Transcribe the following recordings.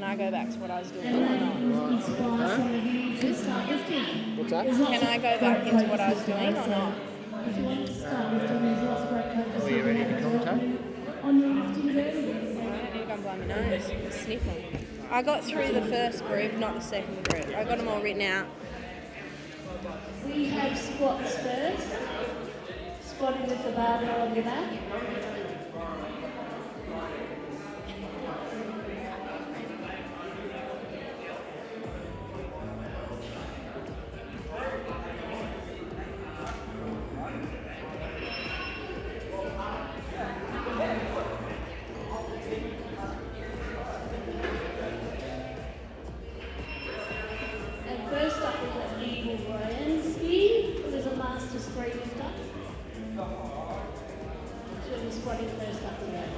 can I go back to what I was doing or not? Huh? What's that? Can I go back into what I was doing or not? Are you ready to commentate? I don't need to go and blow my nose. I'm sniffing. I got through the first group, not the second group. I got them all written out. We have squats first. Squatting with the barbell on your back. Squatting first up again.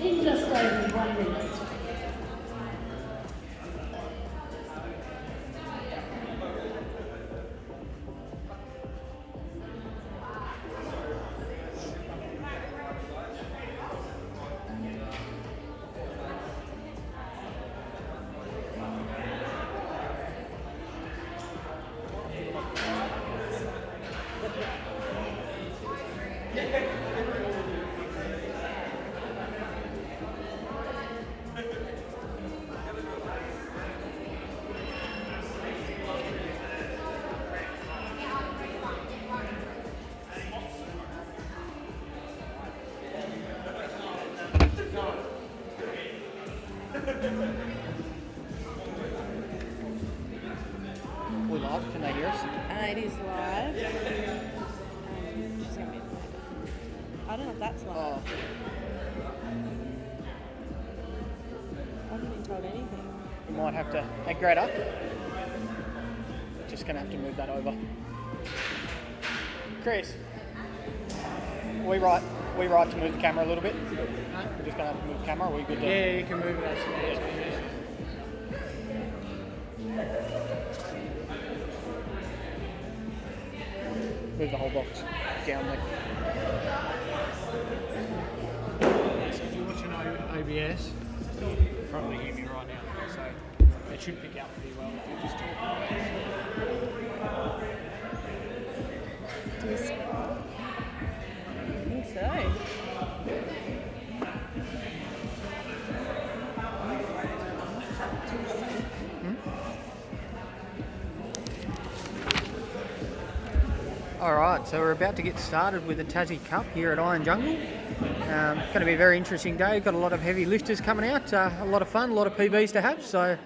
In just over 1 minute. We live? Can they hear us? It is live. She's gonna be I don't know if that's live. Oh. I haven't been told anything. We might have to... Hey, Greta. Just going to have to move that over. Chris. We right to move the camera a little bit? We're just going to have to move the camera. Are we good to... Yeah, you can move it. Move the whole box down there. If you're watching OBS, you probably hear me right now, so it should pick up pretty well if you're just talking. Do you see? I think so. Alright, so we're about to get started with the Tassie Cup here at Iron Jungle. Going to be a very interesting day. Got a lot of heavy lifters coming out, a lot of fun, a lot of PBs to have, so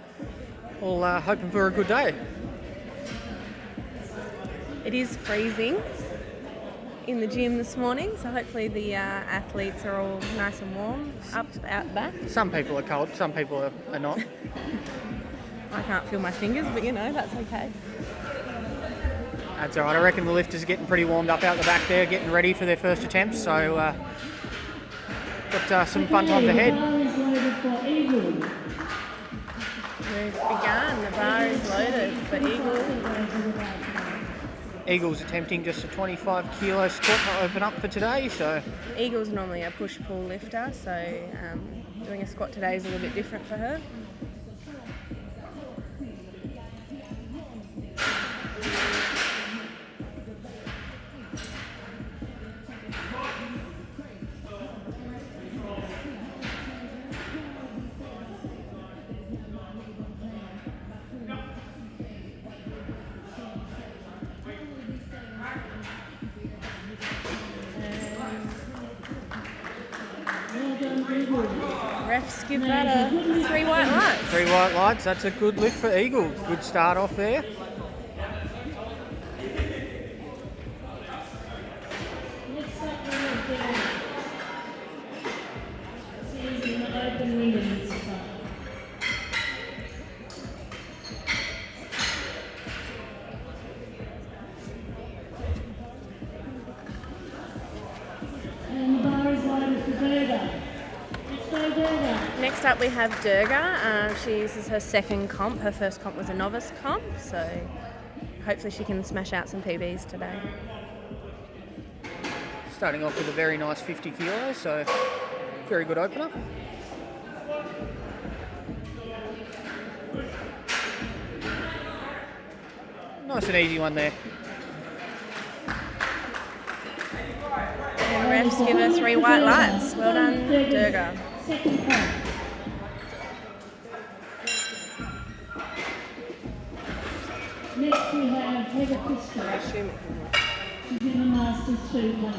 all hoping for a good day. It is freezing in the gym this morning, so hopefully the athletes are all nice and warm up out back. Some people are cold, some people are not. I can't feel my fingers, but you know, that's okay. That's alright, I reckon the lifters are getting pretty warmed up out the back there, getting ready for their first attempts, so got some fun times ahead. We've begun, the bar is loaded for Eagle. Eagle's attempting just a 25 kilo squat to open up for today, so... Eagle's normally a push-pull lifter, so doing a squat today is a little bit different for her. Refs give that a 3 white lights. 3 white lights, that's a good lift for Eagle. Good start off there. Next up we have Durga. This is her second comp. Her first comp was a novice comp, so hopefully she can smash out some PBs today. Starting off with a very nice 50 kilos, so very good opener. Nice and easy one there. And the refs give her 3 white lights. Well done, Durga. Second comp. Next we have Heather Christie. She's in the Masters 2 comp.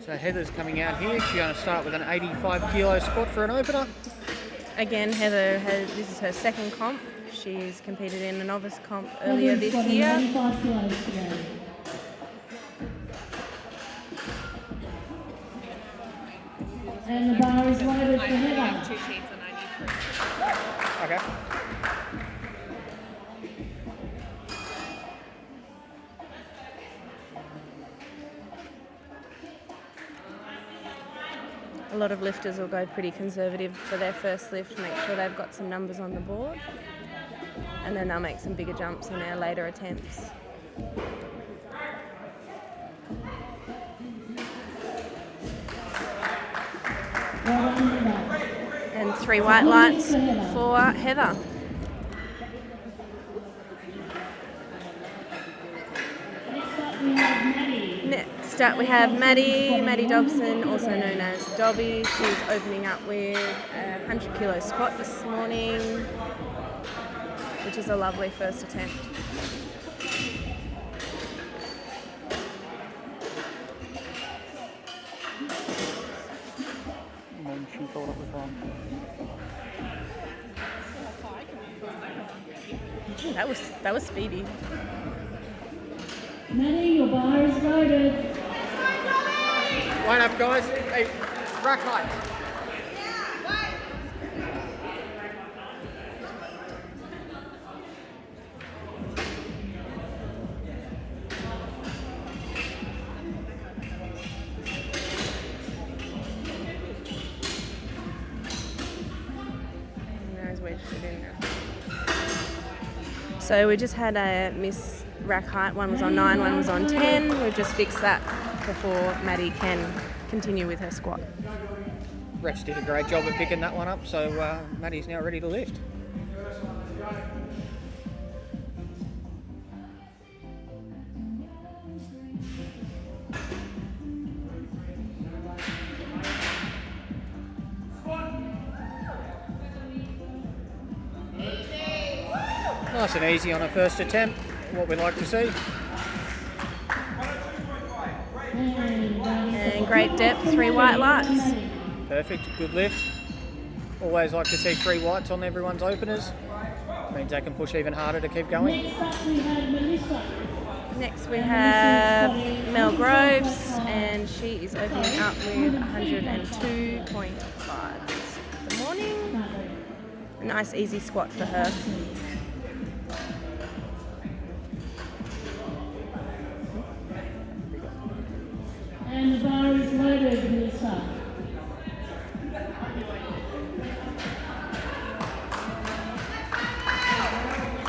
So Heather's coming out here. She's going to start with an 85 kilo squat for an opener. Again, this is her second comp. She's competed in a novice comp earlier this Heather's year. 85 kilos today. And the bar is loaded for Heather. 2 sheets and I need 3. Okay. A lot of lifters will go pretty conservative for their first lift, make sure they've got some numbers on the board, and then they'll make some bigger jumps in their later attempts. Well done, Heather. And 3 white lights for Heather. Next up we have Maddie. Next up we have Maddie Dobson, also known as Dobby. She's opening up with a 100 kilo squat this morning, which is a lovely first attempt. And she thought it was wrong. That was speedy. Maddie, your bar is loaded. Line up, guys. Hey, rack height. So we just had a miss rack height. One was on 9, one was on 10. We've just fixed that before Maddie can continue with her squat. Refs did a great job of picking that one up, so Maddie's now ready to lift. Nice and easy on a first attempt, what we'd like to see. And great depth, 3 white lights. Perfect, good lift. Always like to see 3 whites on everyone's openers. Means they can push even harder to keep going. Next up we have Melissa. Next we have Mel Groves, and she is opening up with 102.5 this morning. A nice easy squat for her. And the bar is loaded, Melissa.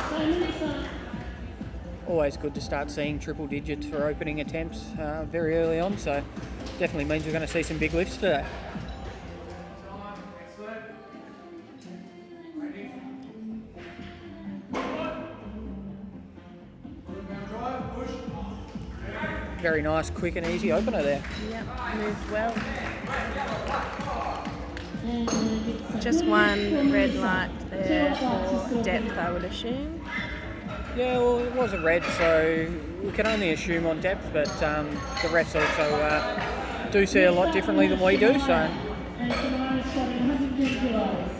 So Melissa. Always good to start seeing triple digits for opening attempts very early on, so definitely means we're going to see some big lifts today. Very nice, quick and easy opener there. Yep, moved well. And Just one red light there for depth, I would assume. Yeah, well, it was a red, so we can only assume on depth, but the refs also do see a lot differently than we do, so. And Shania is squatting 110 kilos.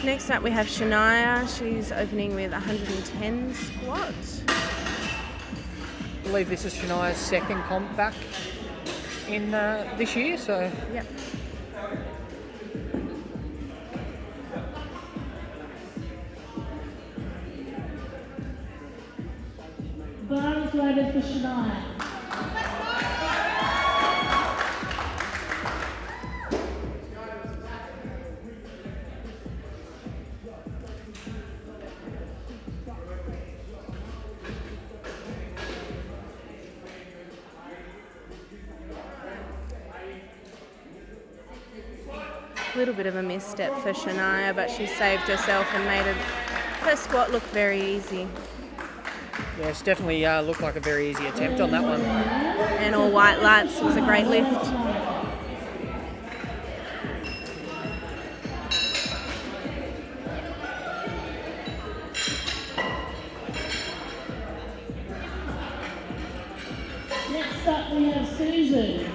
Next up we have Shania. She's opening with 110 squat. I believe this is Shania's second comp back in this year, so. Yep. Bar is loaded for Shania. A little bit of a misstep for Shania, but she saved herself and made her squat look very easy. Yeah, it's definitely looked like a very easy attempt on that one. And all white lights was a great lift. Next up we have Susan.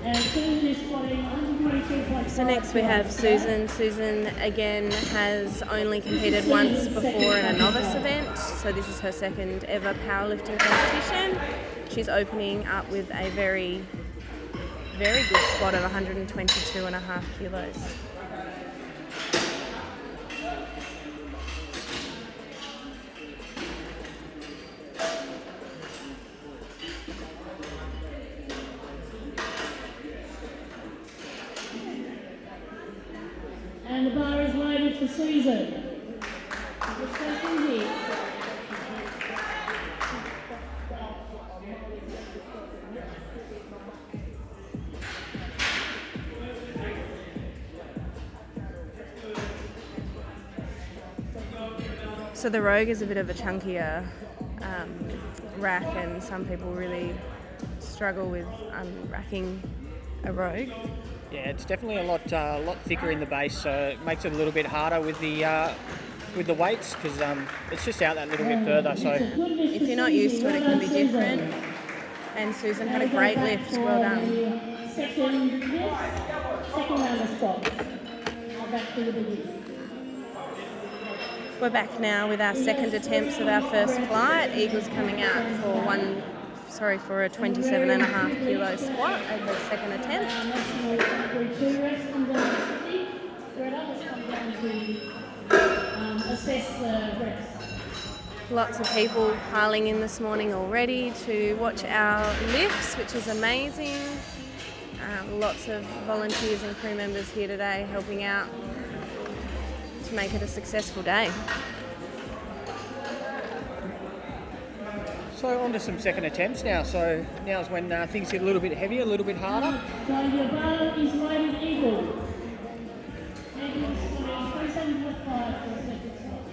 And Susan is squatting 122.5. So next we have Susan. Susan again has only competed once before in a novice event, so this is her second ever powerlifting competition. She's opening up with a very, very good squat of 122.5 kilos. And the bar is loaded for Susan. Let's go through here. So the Rogue is a bit of a chunkier rack, and some people really struggle with racking a Rogue. Yeah, it's definitely a lot thicker in the base, so it makes it a little bit harder with the weights because it's just out that little bit further. So If you're not used to it, it can be different. And Susan had a great lift. Well done. Second round of squat. Back to the biggies. We're back now with our second attempts of our first flight. Eagle's coming out for a 27.5 kilo squat as her second attempt. Two reps come down to 50. Where others come down to assess the reps. Lots of people piling in this morning already to watch our lifts, which is amazing. Lots of volunteers and crew members here today helping out to make it a successful day. So on to some second attempts now. So now is when things get a little bit heavier, a little bit harder. So your bar is loaded Eagle. Eagle's squatting 27.5 for a second squat.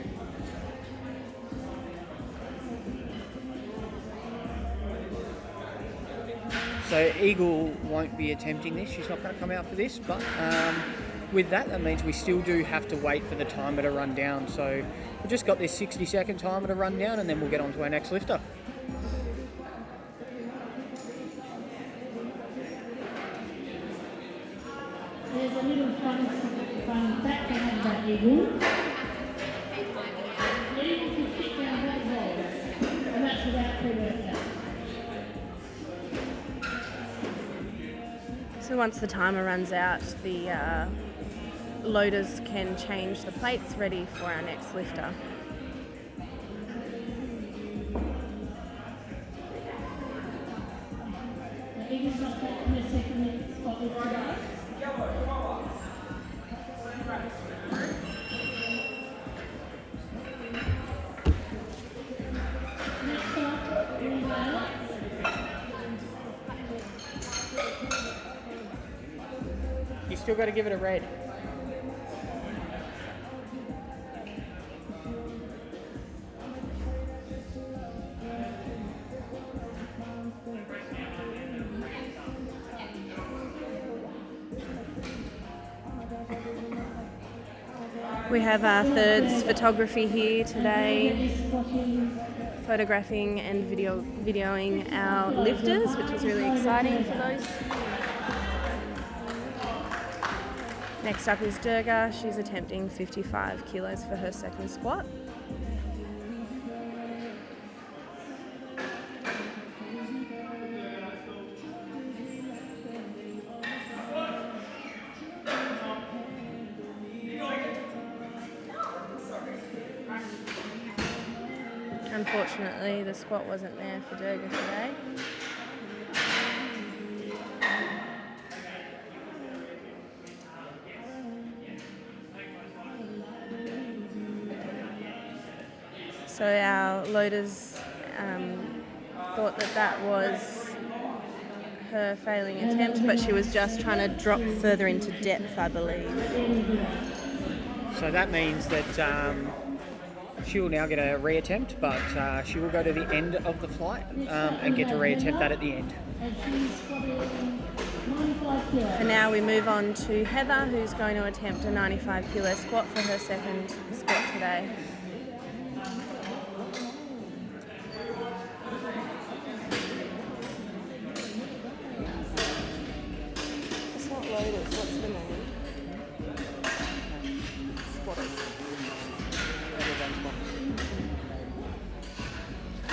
So Eagle won't be attempting this. She's not going to come out for this, but with that means we still do have to wait for the timer to run down. So we've just got this 60-second timer to run down, and then we'll get on to our next lifter. There's a little front back behind that Eagle. The Eagle can fit down both holes, and that's without pre-workout. So once the timer runs out, the loaders can change the plates ready for our next lifter. The Eagle's not taking a second spot with today. Next up, Rebound. You still got to give it a red. We have our thirds photography here today, photographing and videoing our lifters, which is really exciting for those. Next up is Durga. She's attempting 55 kilos for her second squat. Unfortunately, the squat wasn't there for Durga today. So our loaders thought that was her failing attempt, but she was just trying to drop further into depth, I believe. So that means that she will now get a reattempt, but she will go to the end of the flight and get to reattempt that at the end. For now, we move on to Heather, who's going to attempt a 95 kilo squat for her second squat today. It's not loaded. What's the name? Squatters.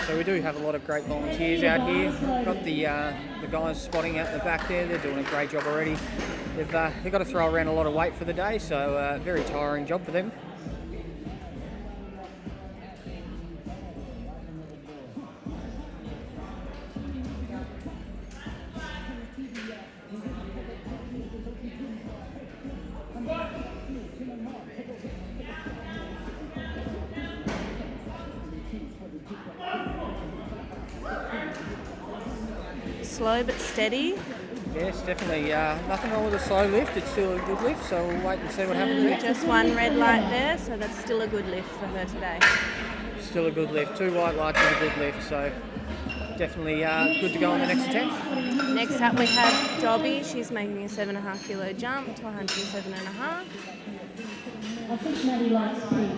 So we do have a lot of great volunteers out here. Got the guys spotting out the back there. They're doing a great job already. They've got to throw around a lot of weight for the day, so very tiring job for them. Slow but steady. Yes, definitely. Nothing wrong with a slow lift. It's still a good lift, so we'll wait and see what happens there. Just one red light there, so that's still a good lift for her today. Still a good lift. 2 white lights is a good lift, so definitely good to go on the next attempt. Next up we have Dobby. She's making a 7.5 kilo jump to 107.5. I think Maddie likes pink.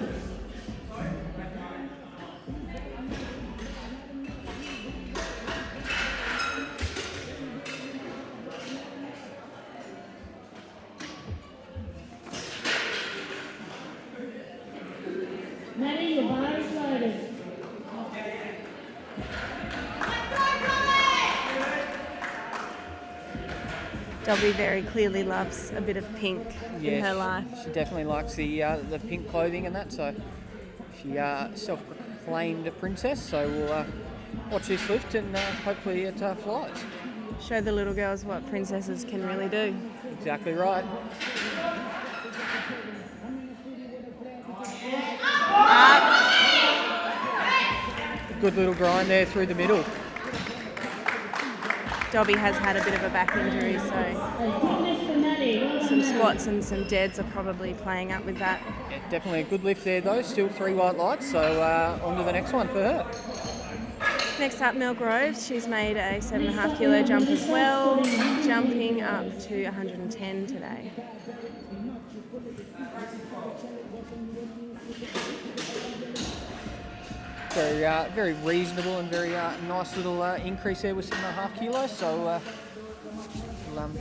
Maddie, your bar is loaded. Dobby very clearly loves a bit of pink in her life. She definitely likes the pink clothing and that, so she self-proclaimed princess, so we'll watch this lift and hopefully it flies. Show the little girls what princesses can really do. Exactly right. Good little grind there through the middle. Dobby has had a bit of a back injury, so some squats and some deads are probably playing up with that. Yeah, definitely a good lift there though, still 3 white lights, so on to the next one for her. Next up, Mel Groves. She's made a 7.5 kilo jump as well, jumping up to 110 today. Very reasonable and very nice little increase there with 7.5 kilos. So we'll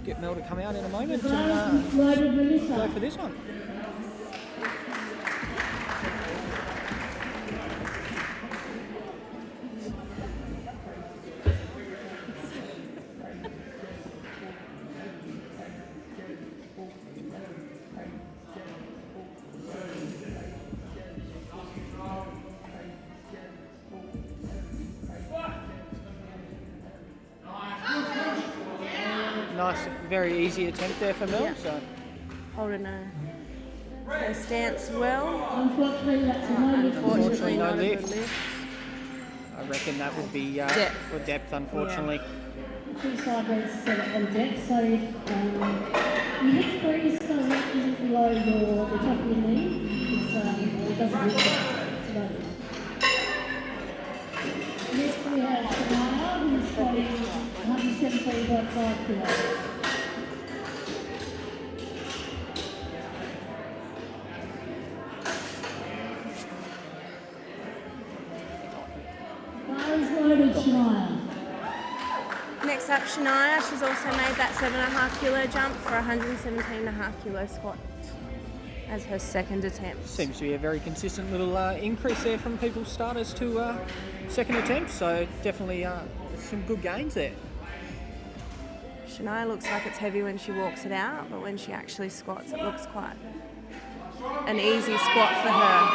get Mel to come out in a moment and go for this one. Nice, very easy attempt there for Mel. Yeah. So Holding her stance well. Unfortunately, no not a good lift. I reckon that would be for depth, unfortunately. Two sideways set up on deck, so if you hit freeze directly below the top of your knee, it doesn't lift it. Next we have Tasmania, who's squatting 117.5 kilos. Bar is loaded, Shania. Next up, Shania. She's also made that 7.5 kilo jump for 117.5 kilo squat as her second attempt. Seems to be a very consistent little increase there from people's starters to second attempts, so definitely some good gains there. Shania looks like it's heavy when she walks it out, but when she actually squats, it looks quite an easy squat for her.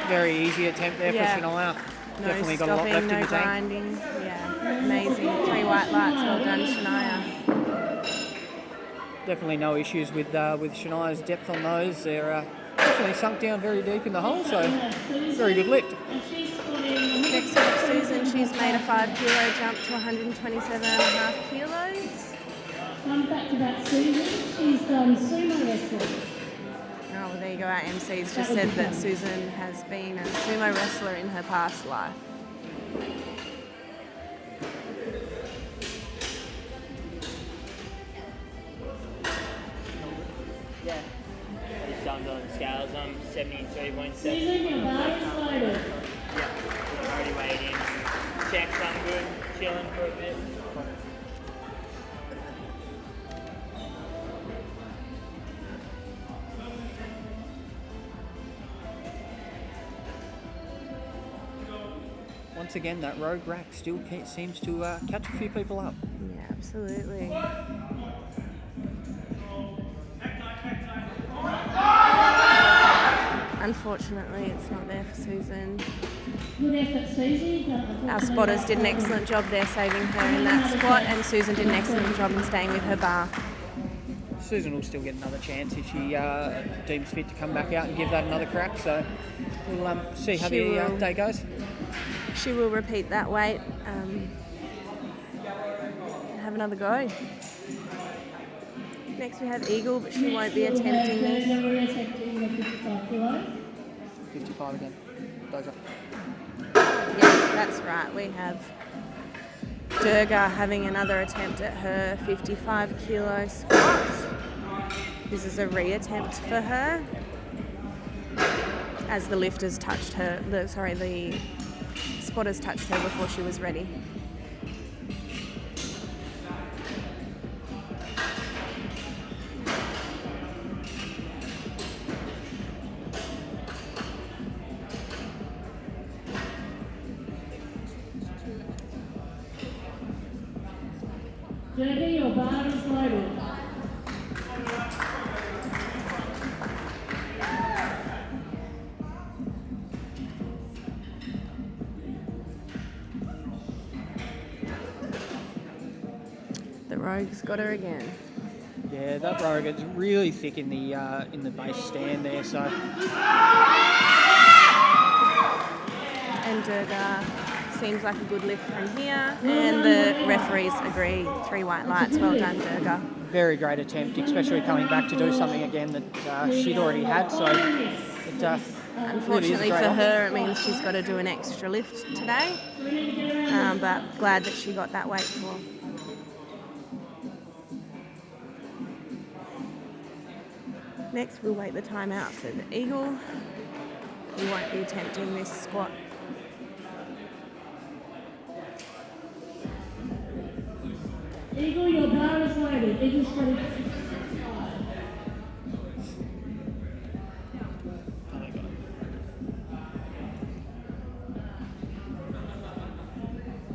Very easy attempt there for Shania. No Definitely stopping, got a lot left no in the tank. grinding. Yeah, amazing. 3 white lights. Well done, Shania. Definitely no issues with Shania's depth on those. They're definitely sunk down very deep in the hole, so very good lift. Next up, Susan. She's made a 5 kilo jump to 127.5 kilos. Fun fact about Susan, she's done sumo wrestling. Oh, well, there you go. Our MC's just said that Susan has been a sumo wrestler in her past life. Yeah. Just jumped on the scales. I'm 73.7. Susan, your bar is loaded. Yeah. Already weighed in. Checked, I'm good. Chilling for a bit. Once again, that rogue rack still seems to catch a few people up. Yeah, absolutely. Unfortunately, it's not there for Susan. Good effort, Susie. Our spotters did an excellent job there saving her in that squat, and Susan did an excellent job in staying with her bar. Susan will still get another chance if she deems fit to come back out and give that another crack. So we'll see how the day goes. She will repeat that weight, have another go. Next we have Eagle, but she won't be attempting this. Never attempting the 55 kilos. 55 again. Dozer. Yes, that's right. We have Durga having another attempt at her 55 kilo squat. This is a re-attempt for her, as the lifters touched her. The spotters touched her before she was ready. Derby, your bar is loaded. The Rogue's got her again. Yeah, that rogue is really thick in the base stand there. So And Durga seems like a good lift from here. And the referees agree. 3 white lights. Well done, Durga. very great attempt, especially coming back to do something again that she'd already had. So it Unfortunately really for is a great her, it means she's got to do an extra lift today. But glad that she got that weight for. Next, we'll wait the time out for the Eagle. We won't be attempting this squat. Eagle, your bar is loaded. Eagle's ready.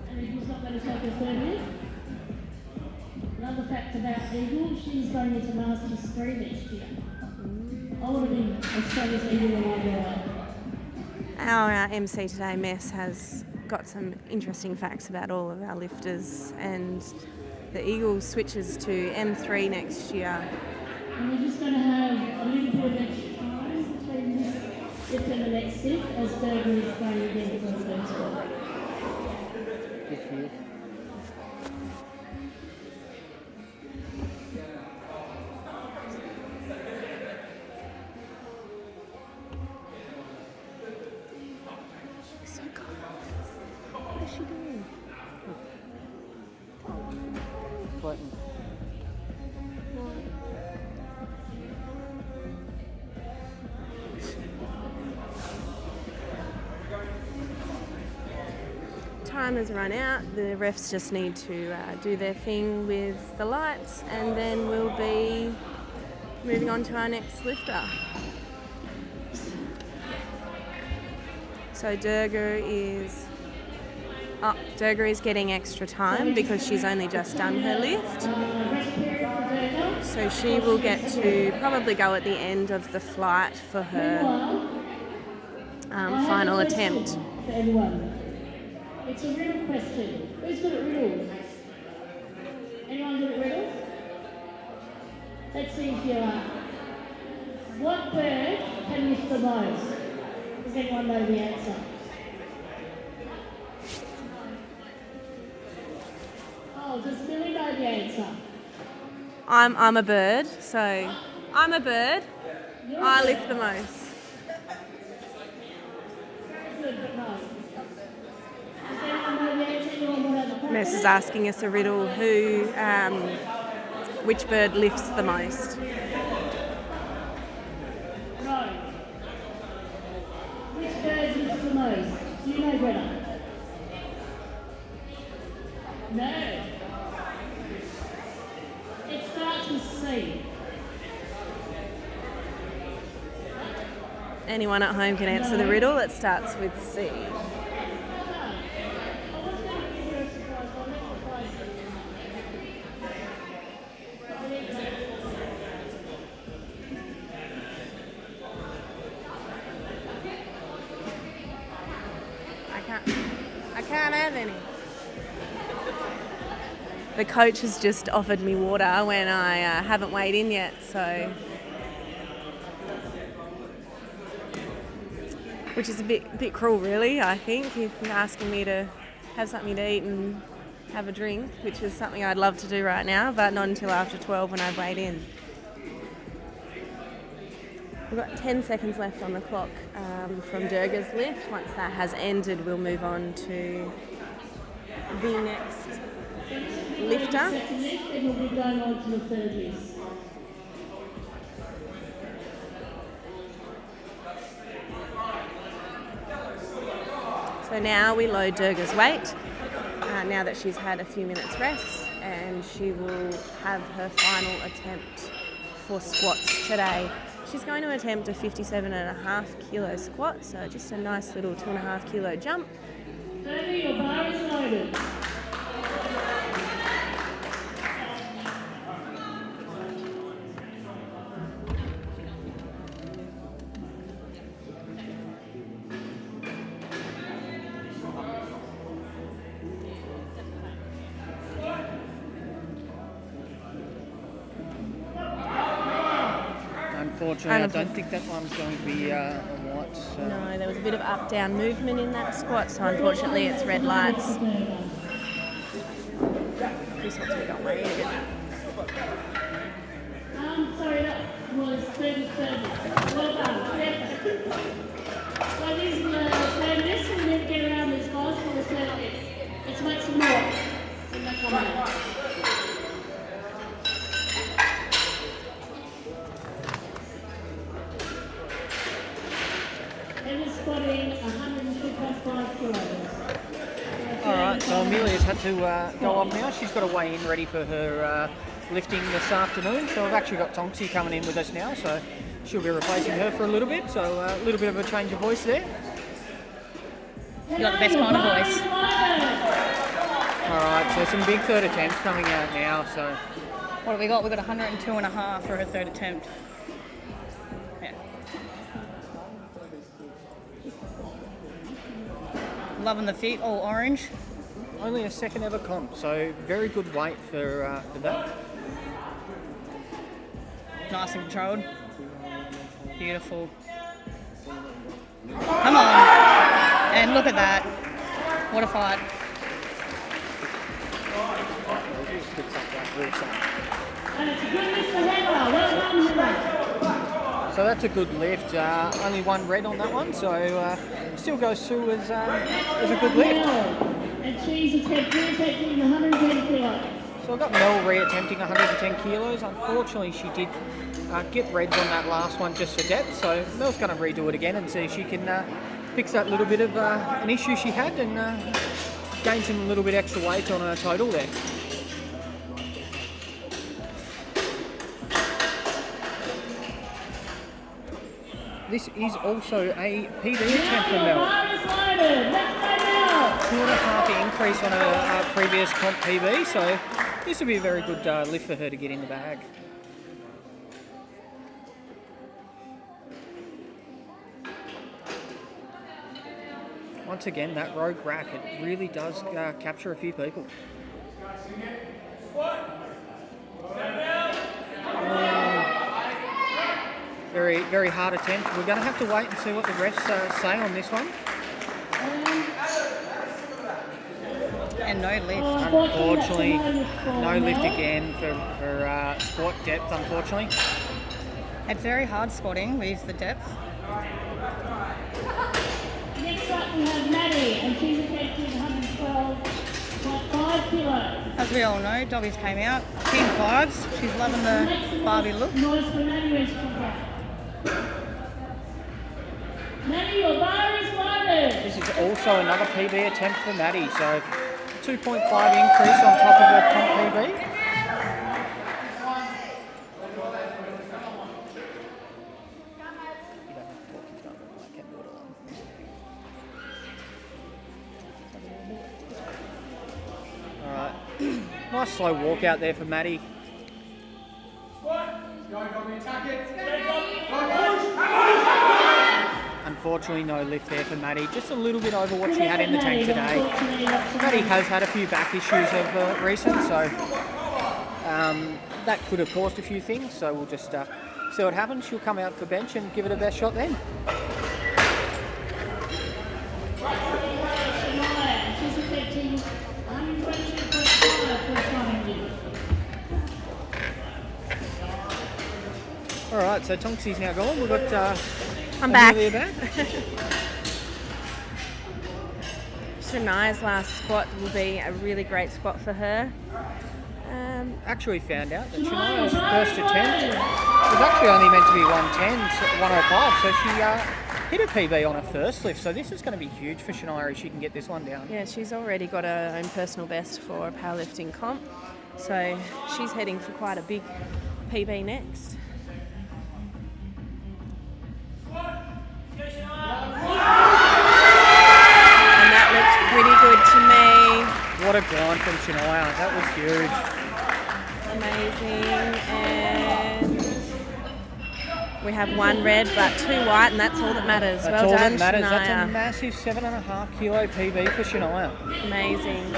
And Eagle's not going to take a third lift. Another fact about Eagle, she's going into Masters 3 next year. I want to be as strong as Eagle when I grow up. Our MC today, Mess, has got some interesting facts about all of our lifters, and the Eagle switches to M3 next year. And we're just going to have a little bit of extra time between this lift and the next lift as Berger is going again for the third squat. Good for you. So cold. What is she doing? Floating. Time has run out. The refs just need to do their thing with the lights, and then we'll be moving on to our next lifter. So Durga is getting extra time because she's only just done her lift. So she will get to probably go at the end of the flight for her final attempt. For everyone. It's a riddle question. Who's good at riddles? Anyone good at riddles? Let's see if you are. What bird can lift the most? Does anyone know the answer? Do we know the answer? I'm a bird, so I'm a bird. I lift the most. Good, but no. Does anyone know the answer? Anyone want to have the Nurse is asking us a riddle. Which bird lifts the most? No. Which bird lifts the most? Do you know, Greta? No. It starts with C. Anyone at home can answer the riddle. It starts with C. I can't have any. The coach has just offered me water when I haven't weighed in yet, so which is a bit cruel, really. I think if you're asking me to have something to eat and have a drink, which is something I'd love to do right now, but not until after 12 when I've weighed in. We've got 10 seconds left on the clock from Durga's lift. Once that has ended, we'll move on to the next lifter. Second lift, and we'll be going on to the third lift. So now we load Durga's weight, now that she's had a few minutes rest, and she will have her final attempt for squats today. She's going to attempt a 57.5 kilo squat, so just a nice little 2.5 kilo jump. 30, your bar is loaded. Unfortunately, I don't think that one's going to be a what. So. No, there was a bit of up-down movement in that squat, so unfortunately it's red lights. This one's we got weighted. Sorry, that was 30. Well done. Yep. So this is the third list, and then get around this boss for the third list. Let's make some more. And that's all right. And we're squatting 102.5 kilos. Alright, so Amelia's had to go off now. She's got to weigh in ready for her lifting this afternoon. So I've actually got Tonksy coming in with us now, so she'll be replacing her for a little bit. So a little bit of a change of voice there. You got the best kind of voice. Alright, so some big third attempts coming out now. So What have we got? We've got 102.5 for her third attempt. Yeah. Loving the fit, all orange. only a second ever comp, so very good weight for that. Nice and controlled. Beautiful. Come on. And look at that. What a fight. And it's a good lift for Heather. Well done, Heather. So that's a good lift. Only one red on that one, so still goes through as a good lift. And she's attempting 110 kilos. So I've got Mel re-attempting 110 kilos. Unfortunately, she did get reds on that last one just for depth. So Mel's going to redo it again and see if she can fix that little bit of an issue she had and gain some little bit extra weight on her total there. This is also a PB attempt for Mel. 2.5 increase on her previous comp PB, so this will be a very good lift for her to get in the bag. Once again, that rogue rack, it really does capture a few people. Very, very hard attempt. We're going to have to wait and see what the refs say on this one. And no lift. Unfortunately, no lift again for squat depth, unfortunately. It's very hard squatting with the depth. Next up we have Maddie, and she's attempting 112.5 kilos. As we all know, Dobby's came out, King 5s. She's loving the Barbie look. Noise for Maddie when she comes out. Maddie, your bar is loaded. This is also another PB attempt for Maddie, so 2.5 increase on top of her comp PB. Alright, nice slow walk out there for Maddie. Unfortunately, no lift there for Maddie. Just a little bit over what she had in the tank today. Maddie has had a few back issues of recent, so that could have caused a few things. So we'll just see what happens. She'll come out for bench and give it her best shot then. She's attempting 122.5 for time. All right, so Tonksi's now gone. We've got. I'm back. Back. Shania's last squat will be a really great squat for her. Actually found out that Shania's first attempt was actually only meant to be 110, 105, so she hit a PB on her first lift, so this is going to be huge for Shania if she can get this one down. Yeah, she's already got her own personal best for a powerlifting comp, so she's heading for quite a big PB next. And that looks pretty good to me. What a grind from Shania, that was huge. Amazing. And we have one red but two white, and that's all that matters. That's well all done, that matters. Shania. That's a massive 7.5 kilo PB for Shania. Amazing.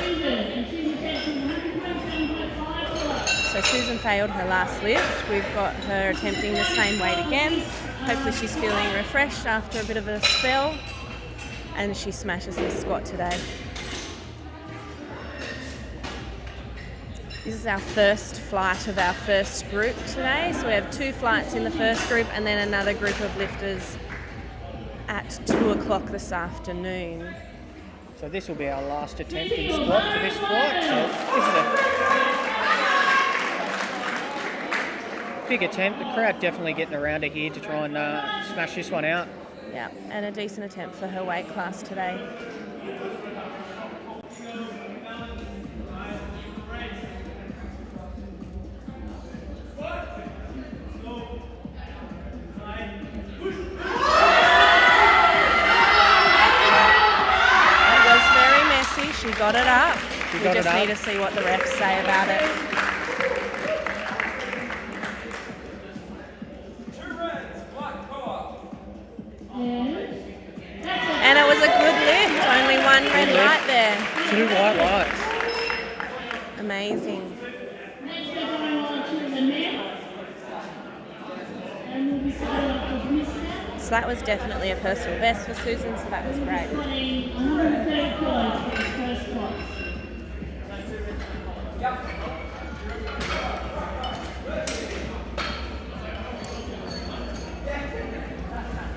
So Susan failed her last lift. We've got her attempting the same weight again. Hopefully she's feeling refreshed after a bit of a spell, and she smashes this squat today. This is our first flight of our first group today. So we have 2 flights in the first group and then another group of lifters at 2 o'clock this afternoon. So this will be our last attempt in squat for this flight. So this is a big attempt. The crowd definitely getting around her here to try and smash this one out. Yeah, and a decent attempt for her weight class today. She got it up. We just need to see what the refs say about it. And it was a good lift. Only one red light there. 2 white lights. Amazing. Next we're going on to the men. And we'll be starting off with Miss Snap. So that was definitely a personal best for Susan, so that was great. 130 kilos for the first squat.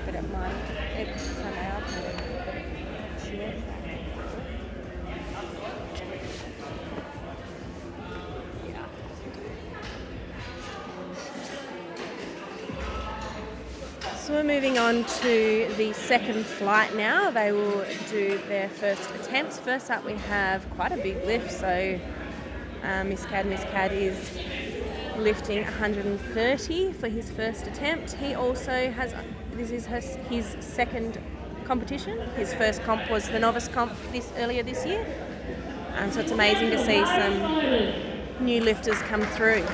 But it might, it's Sunday afternoon. So we're moving on to the second flight now. They will do their first attempts. First up we have quite a big lift, so Miss Cad is lifting 130 for his first attempt. He also has, this is his second competition. His first comp was the novice comp earlier this year. So it's amazing to see some new lifters come through.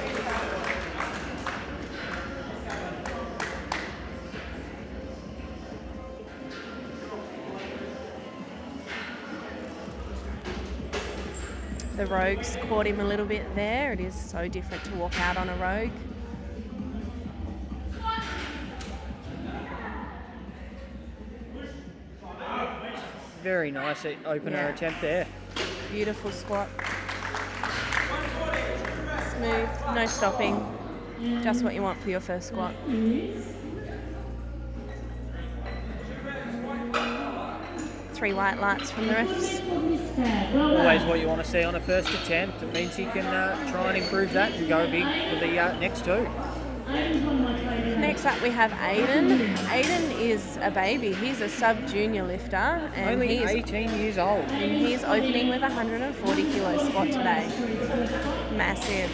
The rogues caught him a little bit there. It is so different to walk out on a rogue. Very nice opener attempt there. Beautiful squat. Smooth, no stopping. Just what you want for your first squat. 3 white lights from the refs. Always what you want to see on a first attempt. It means you can try and improve that and go big for the next two. Next up we have Aiden. Aiden is a baby. He's a sub-junior lifter. And Only 18 years old. And he's opening with a 140 kilo squat today. Massive.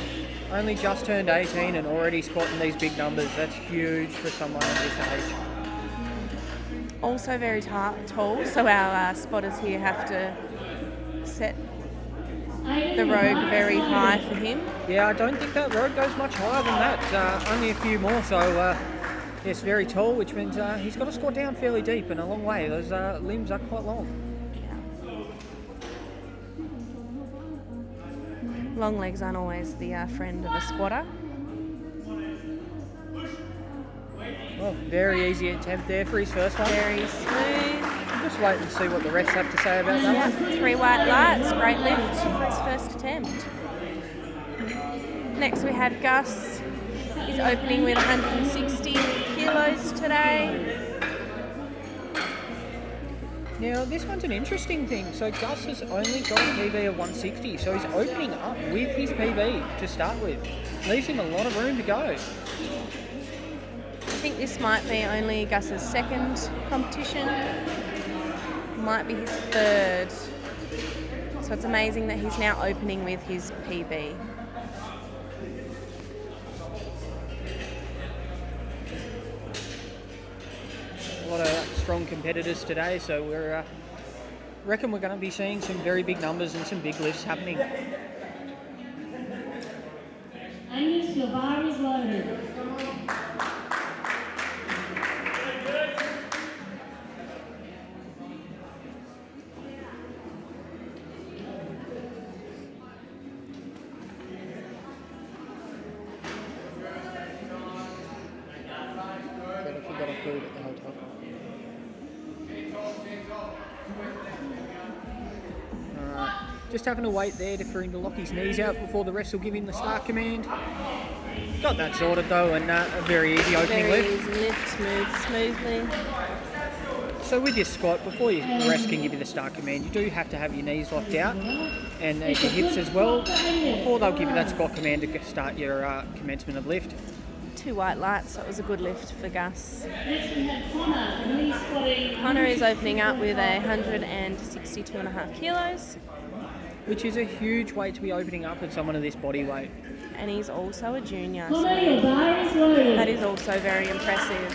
Only just turned 18 and already squatting these big numbers. That's huge for someone at this age. Also very tall, so our spotters here have to set the rogue very high for him. Yeah, I don't think that rogue goes much higher than that. Only a few more, so yes, very tall, which means he's got to squat down fairly deep and a long way. Those limbs are quite long. Long legs aren't always the friend of a squatter. Well, very easy attempt there for his first one. Very smooth. Just wait and see what the refs have to say about that one. 3 white lights, great lift for his first attempt. Next we have Gus. He's opening with 160 kilos today. Now, this one's an interesting thing. So Gus has only got a PB of 160, so he's opening up with his PB to start with. Leaves him a lot of room to go. I think this might be only Gus's second competition. Might be his third. So it's amazing that he's now opening with his PB. A lot of strong competitors today, so we're reckon we're going to be seeing some very big numbers and some big lifts happening. Amos, your bar is loaded. Just having to wait there for him to lock his knees out before the refs will give him the start command. Got that sorted though, and a very easy opening Very lift. easy lift, smoothly. So with your squat, before your refs can give you the start command, you do have to have your knees locked out and your hips as well before they'll give you that squat command to start your commencement of lift. 2 white lights, so it was a good lift for Gus. Next we have Connor, and he's squatting. Connor is opening up with 162.5 kilos. Which is a huge weight to be opening up at someone of this body weight. And he's also a junior, Connor, so your bar is loaded. that is also very impressive.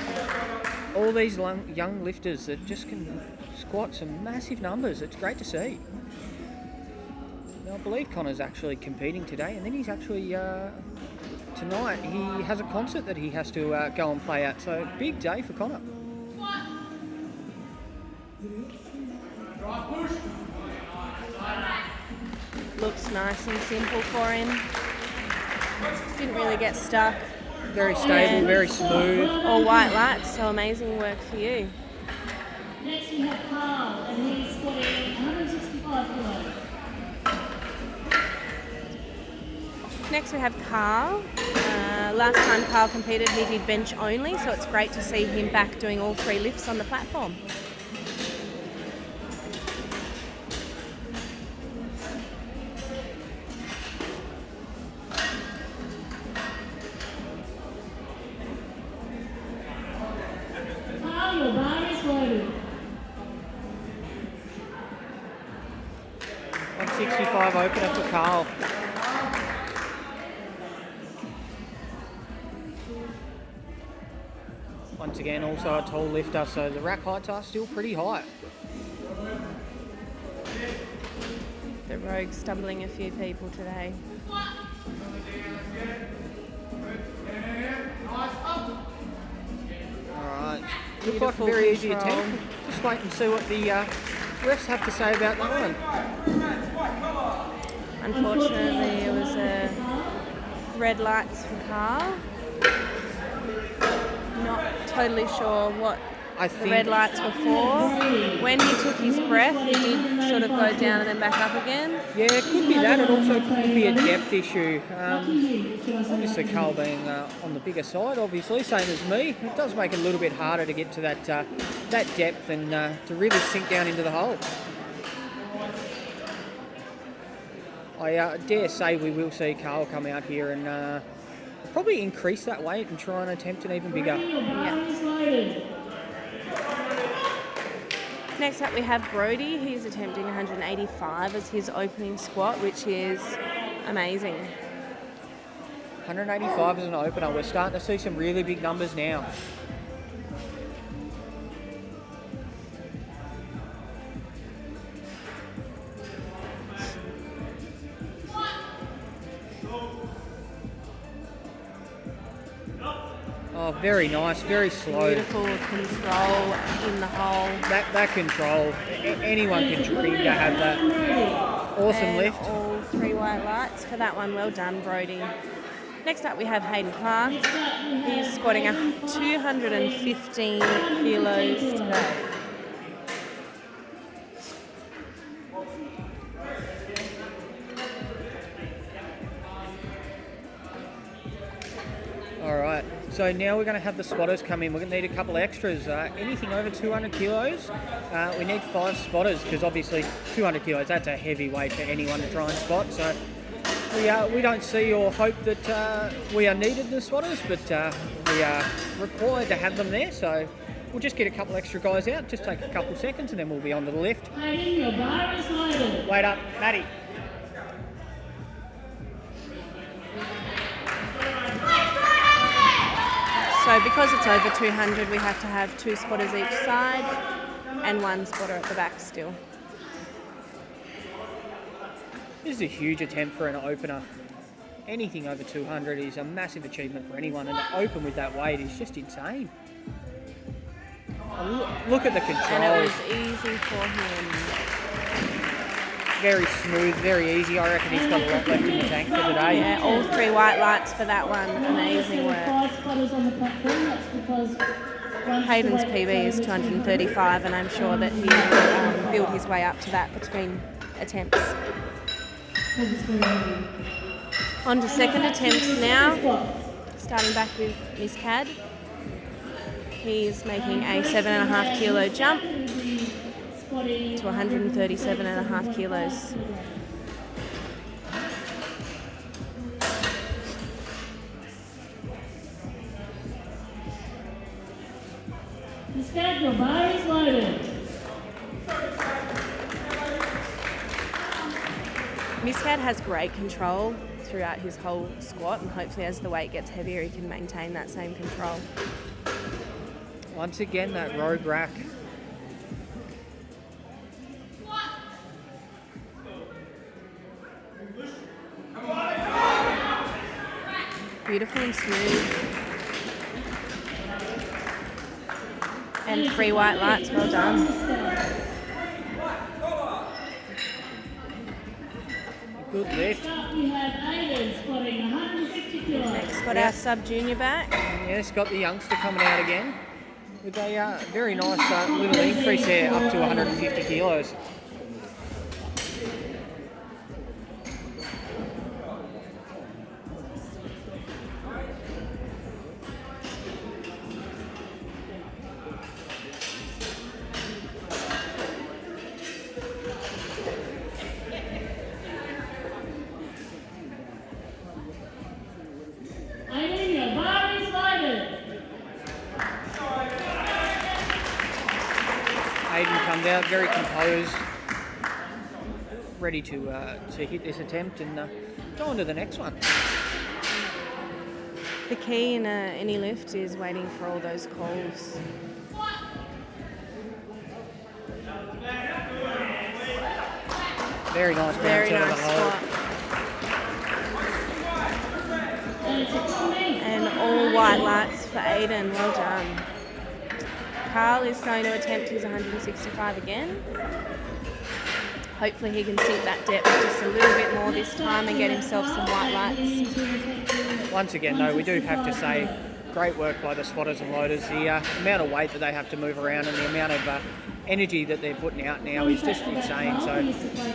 All these young lifters that just can squat some massive numbers. It's great to see. Now, I believe Connor's actually competing today, and then he's actually tonight he has a concert that he has to go and play at. So big day for Connor. Looks nice and simple for him. Didn't really get stuck. Very stable, very smooth. All white lights, so amazing work for you. Next we have Carl, and he's squatting 165 kilos. Next we have Carl. Last time Carl competed, he did bench only, so it's great to see him back doing all 3 lifts on the platform. Carl, your bar is loaded. 165 opener for Carl. Once again, also a tall lifter, so the rack heights are still pretty high. The rogue stumbling a few people today. Alright, looks like a Beautiful very easy control. attempt. Just wait and see what the refs have to say about that one. Unfortunately, it was red lights for Carl. Not totally sure what I The think red lights were 4. When he took his breath, he did sort of go down and then back up again. yeah, it could be that. It also could be a depth issue. Obviously, Carl being on the bigger side, obviously, same as me, it does make it a little bit harder to get to that depth and to really sink down into the hole. I dare say we will see Carl come out here and probably increase that weight and try and attempt an even bigger. Next up we have Brody. He's attempting 185 as his opening squat, which is amazing. 185 as an opener. We're starting to see some really big numbers now. Oh, very nice, very slow. Beautiful control in the hole. That control, anyone can dream to have that. Awesome And lift. all 3 white lights for that one. Well done, Brody. Next up we have Hayden Clark. He's squatting 215 kilos today. All right, so now we're going to have the spotters come in. We're going to need a couple of extras. Anything over 200 kilos, we need 5 spotters because obviously 200 kilos, that's a heavy weight for anyone to try and spot. So we don't see or hope that we are needed as spotters, but we are required to have them there. So we'll just get a couple extra guys out, just take a couple of seconds and then we'll be on to the lift. Wait up, Matty. So because it's over 200, we have to have 2 spotters each side and 1 spotter at the back still. This is a huge attempt for an opener. Anything over 200 is a massive achievement for anyone, and to open with that weight is just insane. Look at the control. And it was easy for him. Very smooth, very easy. I reckon he's got a lot left in the tank for today. Yeah, all 3 white lights for that one. Amazing work. Hayden's PB is 235, and I'm sure that he will build his way up to that between attempts. On to second attempts now. Starting back with Miss Cad. He's making a 7.5 kilo jump to 137.5 kilos. Miss Cad, your bar is loaded. Miss Cad has great control throughout his whole squat, and hopefully as the weight gets heavier he can maintain that same control. Once again, that rogue rack. Beautiful and smooth. And 3 white lights, well done. Good lift. We have Aiden squatting 150 kilos. Next got our sub-junior back. Yes, got the youngster coming out again with a very nice little increase there, up to 150 kilos. Aiden, your bar is loaded. Aiden comes out very composed, ready to hit this attempt and go on to the next one. The key in any lift is waiting for all those calls. Very nice bounce Very out of nice the hole. squat. And all white lights for Aiden, well done. Carl is going to attempt his 165 again. Hopefully he can sink that depth just a little bit more this time and get himself some white lights. Once again though, we do have to say great work by the spotters and loaders. The amount of weight that they have to move around and the amount of energy that they're putting out now is just insane. So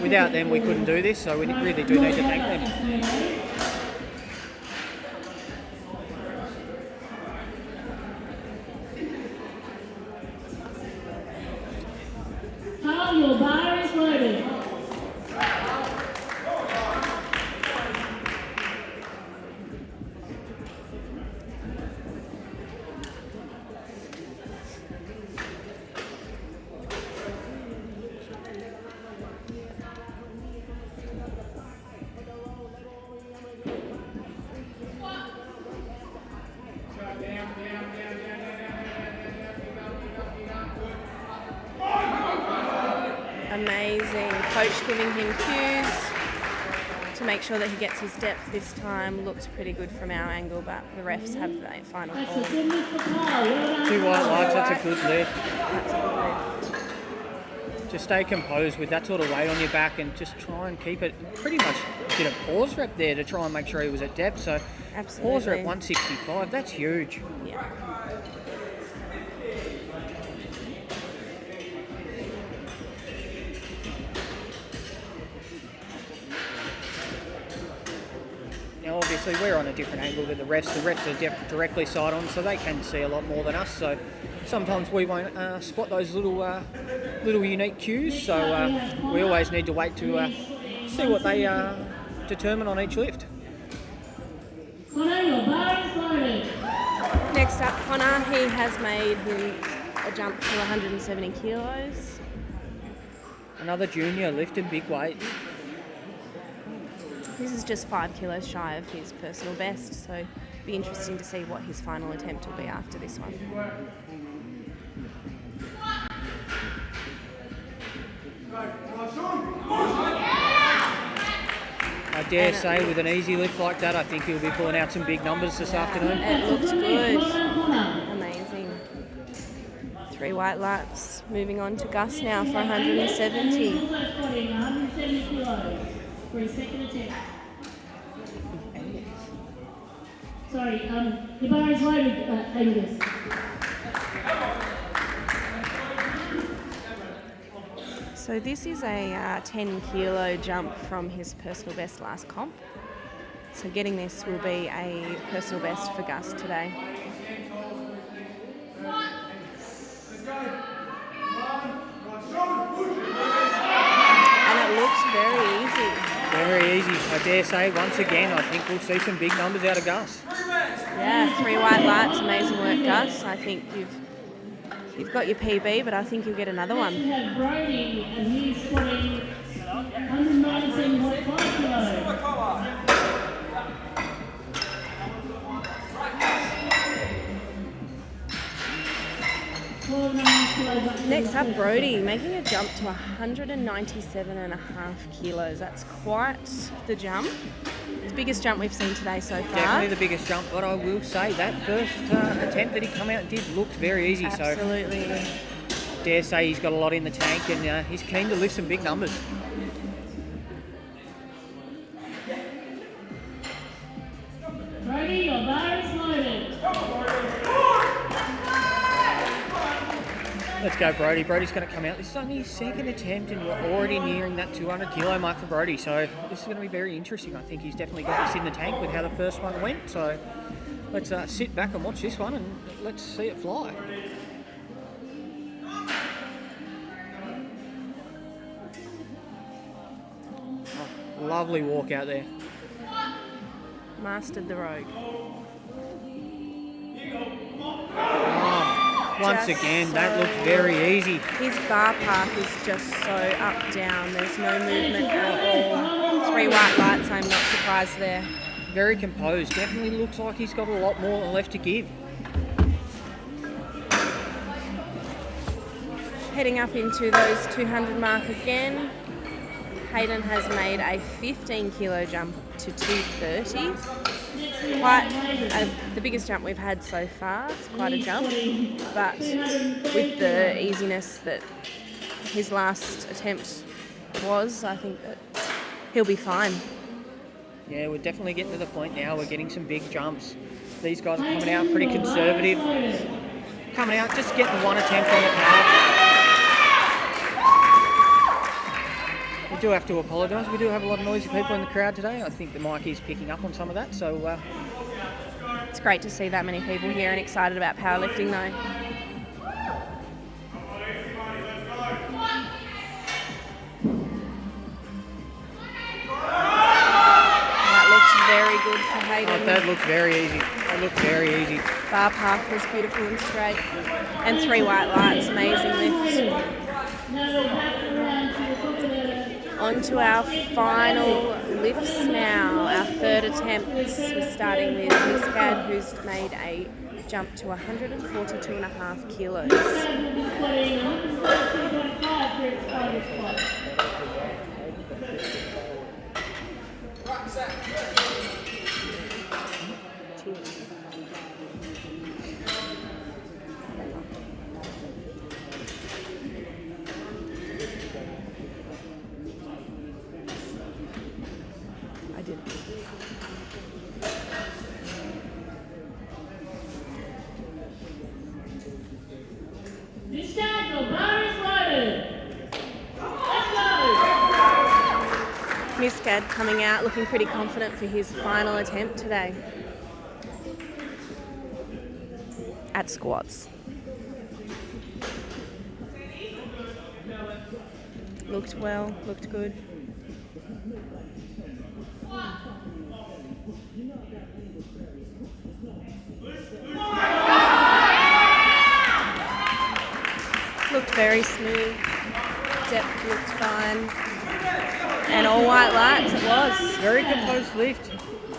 without them, we couldn't do this. So we really do need to thank them. Carl, your bar is loaded. Amazing. Coach giving him cues to make sure that he gets his depth this time. Looks pretty good from our angle, but the refs have the final That's call. a good lift for Carl. Well done. 2 white lights, that's a good lift. That's a good lift. Just stay composed with that sort of weight on your back and just try and keep it. Pretty much did a pause rep there to try and make sure he was at depth. So Absolutely. pause rep 165, that's huge. Yeah. Now obviously we're on a different angle to the refs. The refs are directly side on, so they can see a lot more than us. So sometimes we won't spot those little unique cues. So we always need to wait to see what they determine on each lift. Connor, your bar is loaded. Next up, Connor. He has made a jump to 170 kilos. Another junior lifting big weights. This is just 5 kilos shy of his personal best, so it'll be interesting to see what his final attempt will be after this one. I dare say with an easy lift like that, I think he'll be pulling out some big numbers this afternoon. It looks good. Well done, Connor. Amazing. 3 white lights. Moving on to Gus now for 170. Also squatting 170 kilos for his second attempt. Sorry, your bar is loaded, Angus. So this is a 10 kilo jump from his personal best last comp. So getting this will be a personal best for Gus today. And it looks very easy. Very easy. I dare say once again, I think we'll see some big numbers out of Gus. Yeah, 3 white lights, amazing work, Gus. I think you've got your PB, but I think you'll get another We one. have Brody, and he's squatting 197.5 kilos. Next up, Brody, making a jump to 197.5 kilos. That's quite the jump. It's the biggest jump we've seen today so far. Definitely the biggest jump, but I will say that first attempt that he come out and did looked very easy. Absolutely. So dare say he's got a lot in the tank and he's keen to lift some big numbers. Brody, your bar is loaded. Let's go, Brody. Brody's going to come out. This is only his second attempt and we're already nearing that 200 kilo mark for Brody. So this is going to be very interesting. I think he's definitely got this in the tank with how the first one went. So let's sit back and watch this one and let's see it fly. Oh, lovely walk out there. Mastered the rogue. Once again, that looks very easy. His bar path is just so up down. There's no movement at all. 3 white lights, I'm not surprised there. Very composed. Definitely looks like he's got a lot more left to give. Heading up into those 200 mark again. Hayden has made a 15 kilo jump to 230. The biggest jump we've had so far. It's quite a jump, but with the easiness that his last attempt was, I think that he'll be fine. Yeah, we're definitely getting to the point now. We're getting some big jumps. These guys are coming out pretty conservative. Coming out, just getting one attempt on the power. We do have to apologise. We do have a lot of noisy people in the crowd today. I think the mic is picking up on some of that. So It's great to see that many people here and excited about powerlifting though. That looks very good for Hayden. that looked very easy. That looked very easy. Bar path was beautiful and straight. And 3 white lights, amazing lift. On to our final lifts now, our third attempts. We're starting with Miskad, who's made a jump to 142.5 kilos. I did. This time, the bar is loaded. Let's go. Miskad coming out looking pretty confident for his final attempt today. At squats. Looked well, looked good. Looked very smooth. Depth looked fine. And all white lights it was. Very composed lift.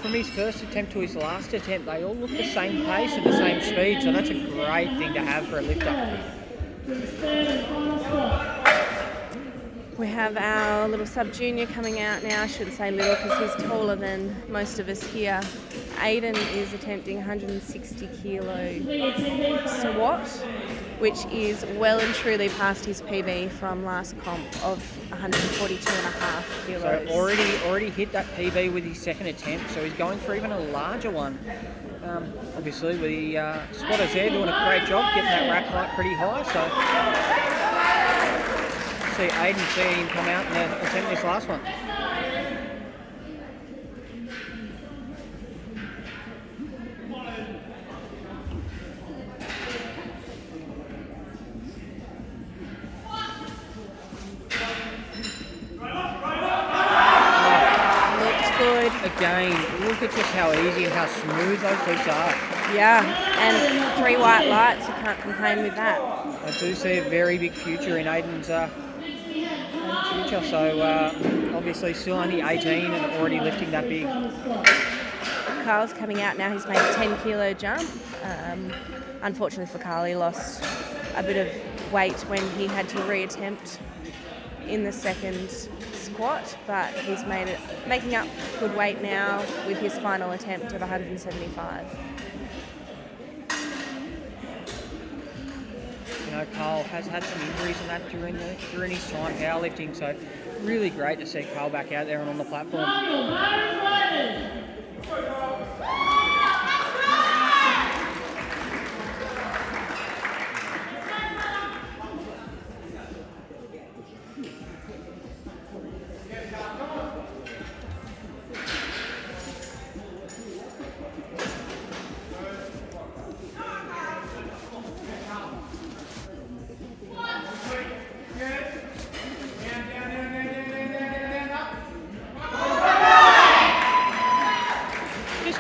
From his first attempt to his last attempt, they all look the same pace and the same speed, so that's a great thing to have for a lifter. We have our little sub-junior coming out now. I shouldn't say little because he's taller than most of us here. Aiden is attempting 160 kilo squat, which is well and truly past his PB from last comp of 142.5 kilos. So already hit that PB with his second attempt, so he's going for even a larger one. Obviously, the spotters there doing a great job getting that rack height pretty high. So see Aiden seeing him come out and attempt this last one. Again, look at just how easy and how smooth those lifts are. Yeah, and 3 white lights, you can't complain with that. I do see a very big future in Aiden's future, so obviously still only 18 and already lifting that big. Carl's coming out now, he's made a 10 kilo jump. Unfortunately for Carl, he lost a bit of weight when he had to reattempt in the second squat, but he's making up good weight now with his final attempt of 175. You know, Carl has had some injuries and that during his time powerlifting, so really great to see Carl back out there and on the platform.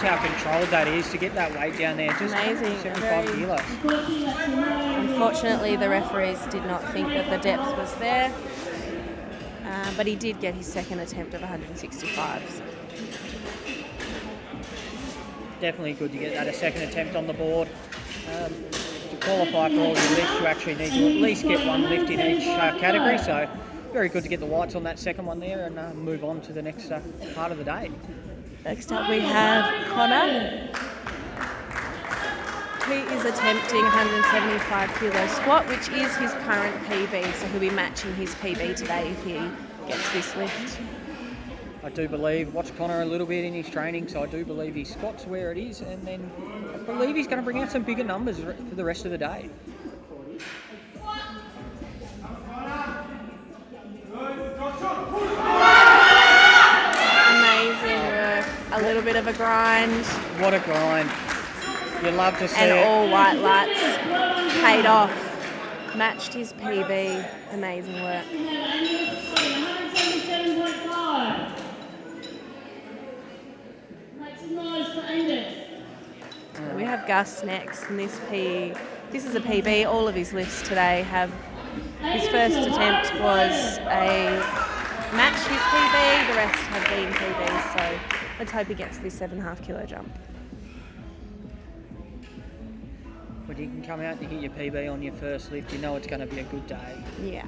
How controlled that is to get that weight down there, just amazing. 75 kilos. Unfortunately, the referees did not think that the depth was there, but he did get his second attempt of 165. So. Definitely good to get that a second attempt on the board. To qualify for all your lifts, you actually need to at least get one lift in each category, so very good to get the whites on that second one there and move on to the next part of the day. Next up we have Connor. He is attempting 175 kilo squat, which is his current PB, so he'll be matching his PB today if he gets this lift. I do believe, watch Connor a little bit in his training, so I do believe his squat's where it is, and then I believe he's going to bring out some bigger numbers for the rest of the day. Amazing work. A little bit of a grind. What a grind. You love to see And it. all white lights paid off. Matched his PB. Amazing work. 177.5. Make some noise for Aiden. So we have Gus next, and this is a PB. All of his lifts today have. His first attempt was a match his PB. The rest have been PBs. So let's hope he gets this 7.5 kilo jump. When you can come out and hit your PB on your first lift, you know it's going to be a good day. Yeah.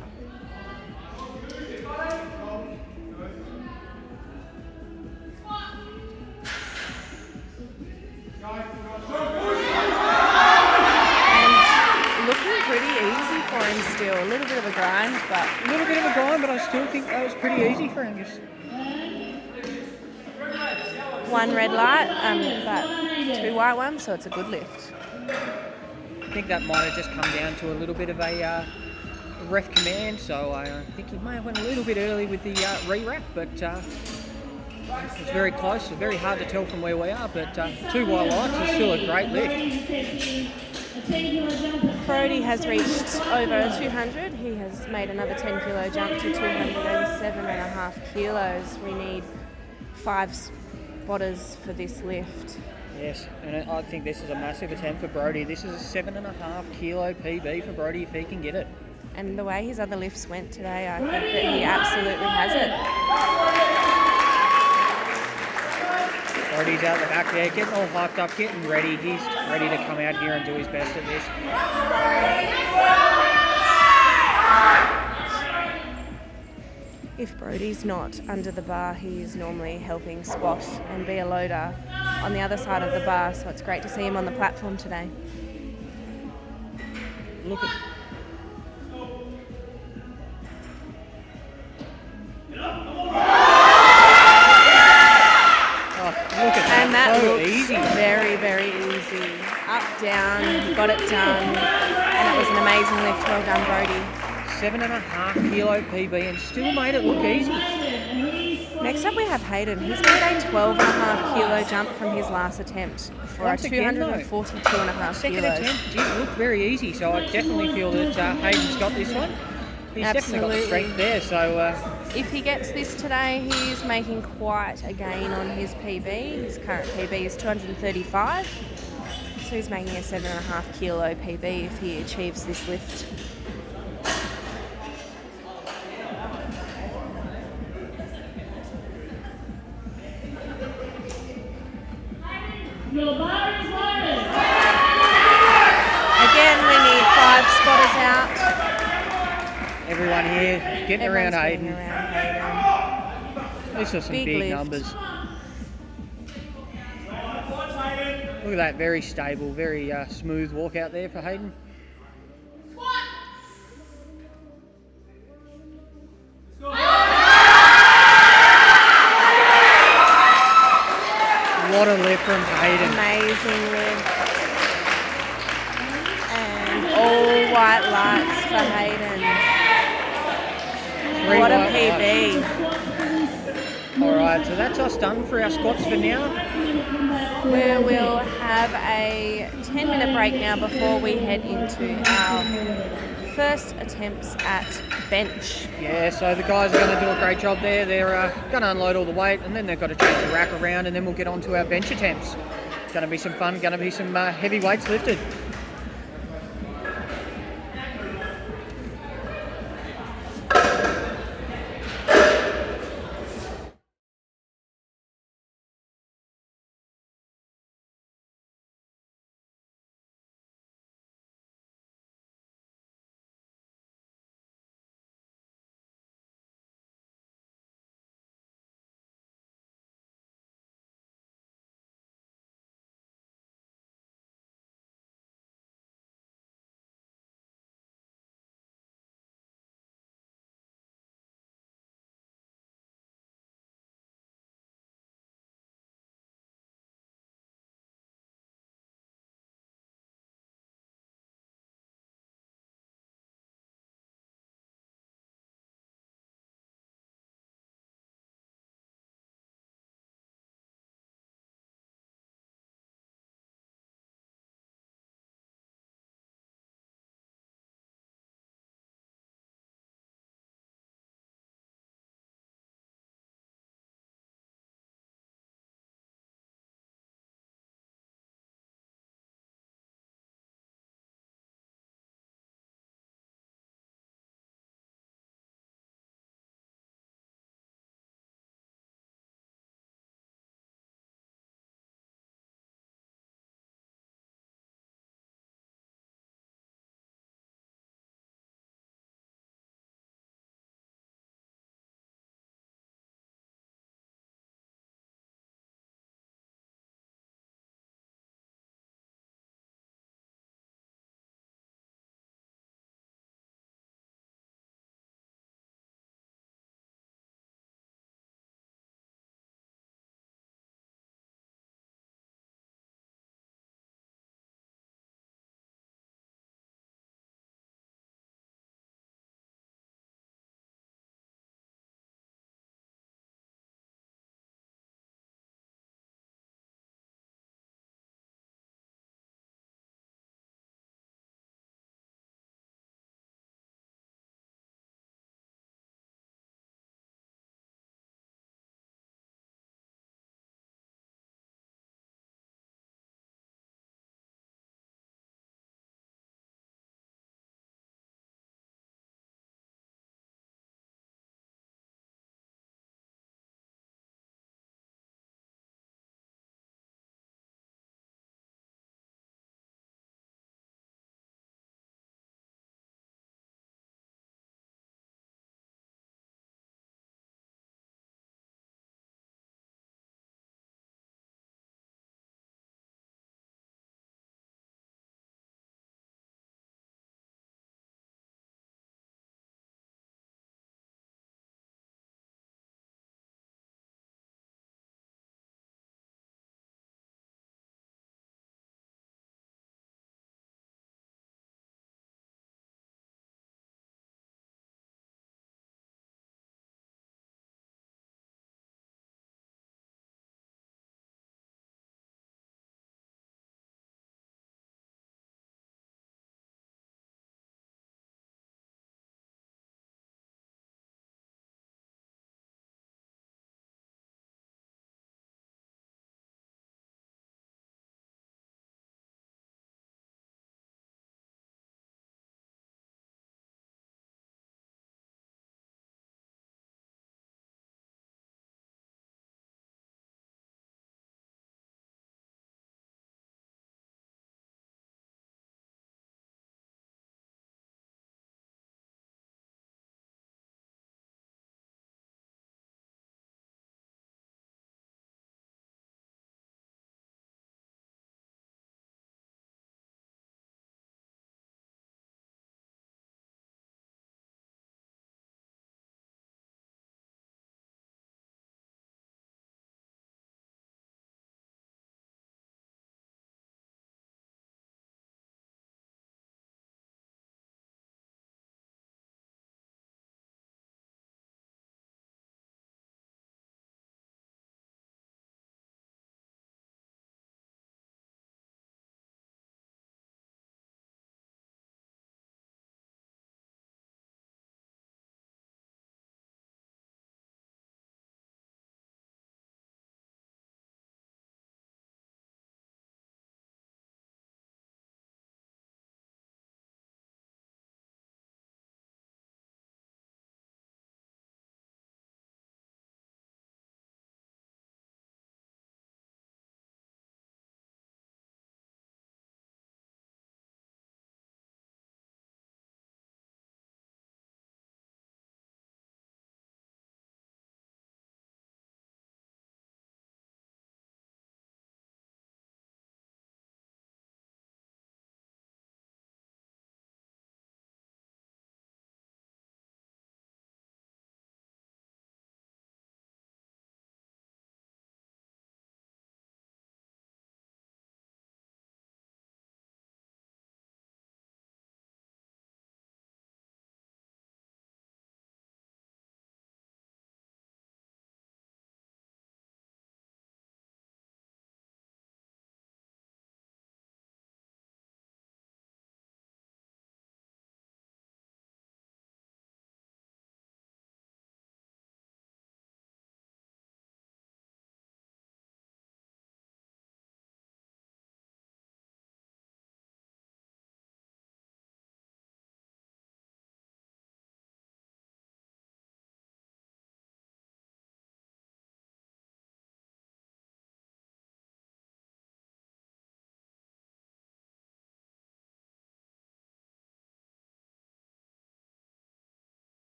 And looking pretty easy for him still. A little bit of a grind, but A little bit of a grind, but I still think that was pretty easy for him. Just one red light, but two white ones, so it's a good lift. I think that might have just come down to a little bit of a ref command, so I think he may have went a little bit early with the re-wrap, but it's very close. It's very hard to tell from where we are, but two white lights is still a great lift. Brody has reached over 200. He has made another 10 kilo jump to 207.5 kilos. We need 5 spotters for this lift. Yes, and I think this is a massive attempt for Brody. This is a 7.5 kilo PB for Brody if he can get it. And the way his other lifts went today, I think that he absolutely has it. Brody's out the back there, getting all hyped up, getting ready. He's ready to come out here and do his best at this. If Brody's not under the bar, he is normally helping spot and be a loader on the other side of the bar, so it's great to see him on the platform today. Look at look at And that so looks easy. very, very easy. Up, down, got it done, and it was an amazing lift. Well done, Brody. 7.5 kilo PB and still made it look easy. Next up we have Hayden. He's made a 12.5 kilo jump from his last attempt for Once a again, though, 242.5 Second kilos. attempt did look very easy, so I definitely feel that Hayden's got this one. He's definitely got the Absolutely. strength there, so If he gets this today, he's making quite a gain on his PB. His current PB is 235, so he's making a 7.5 kilo PB if he achieves this lift. Your bar is loaded. Again, we need 5 spotters out. everyone here getting around Everyone's getting Hayden. around Hayden. These are some Big big lift. numbers. Look at that, very stable, very smooth walk out there for Hayden. What a lift from Hayden. Amazing lift. And all white lights for Hayden. Three What a white PB. Alright, so that's us done for our squats for now. We will have a 10-minute break now before we head into our first attempts at bench. Yeah, so the guys are going to do a great job there. They're going to unload all the weight and then they've got to change the rack around and then we'll get on to our bench attempts. It's going to be some fun, going to be some heavy weights lifted.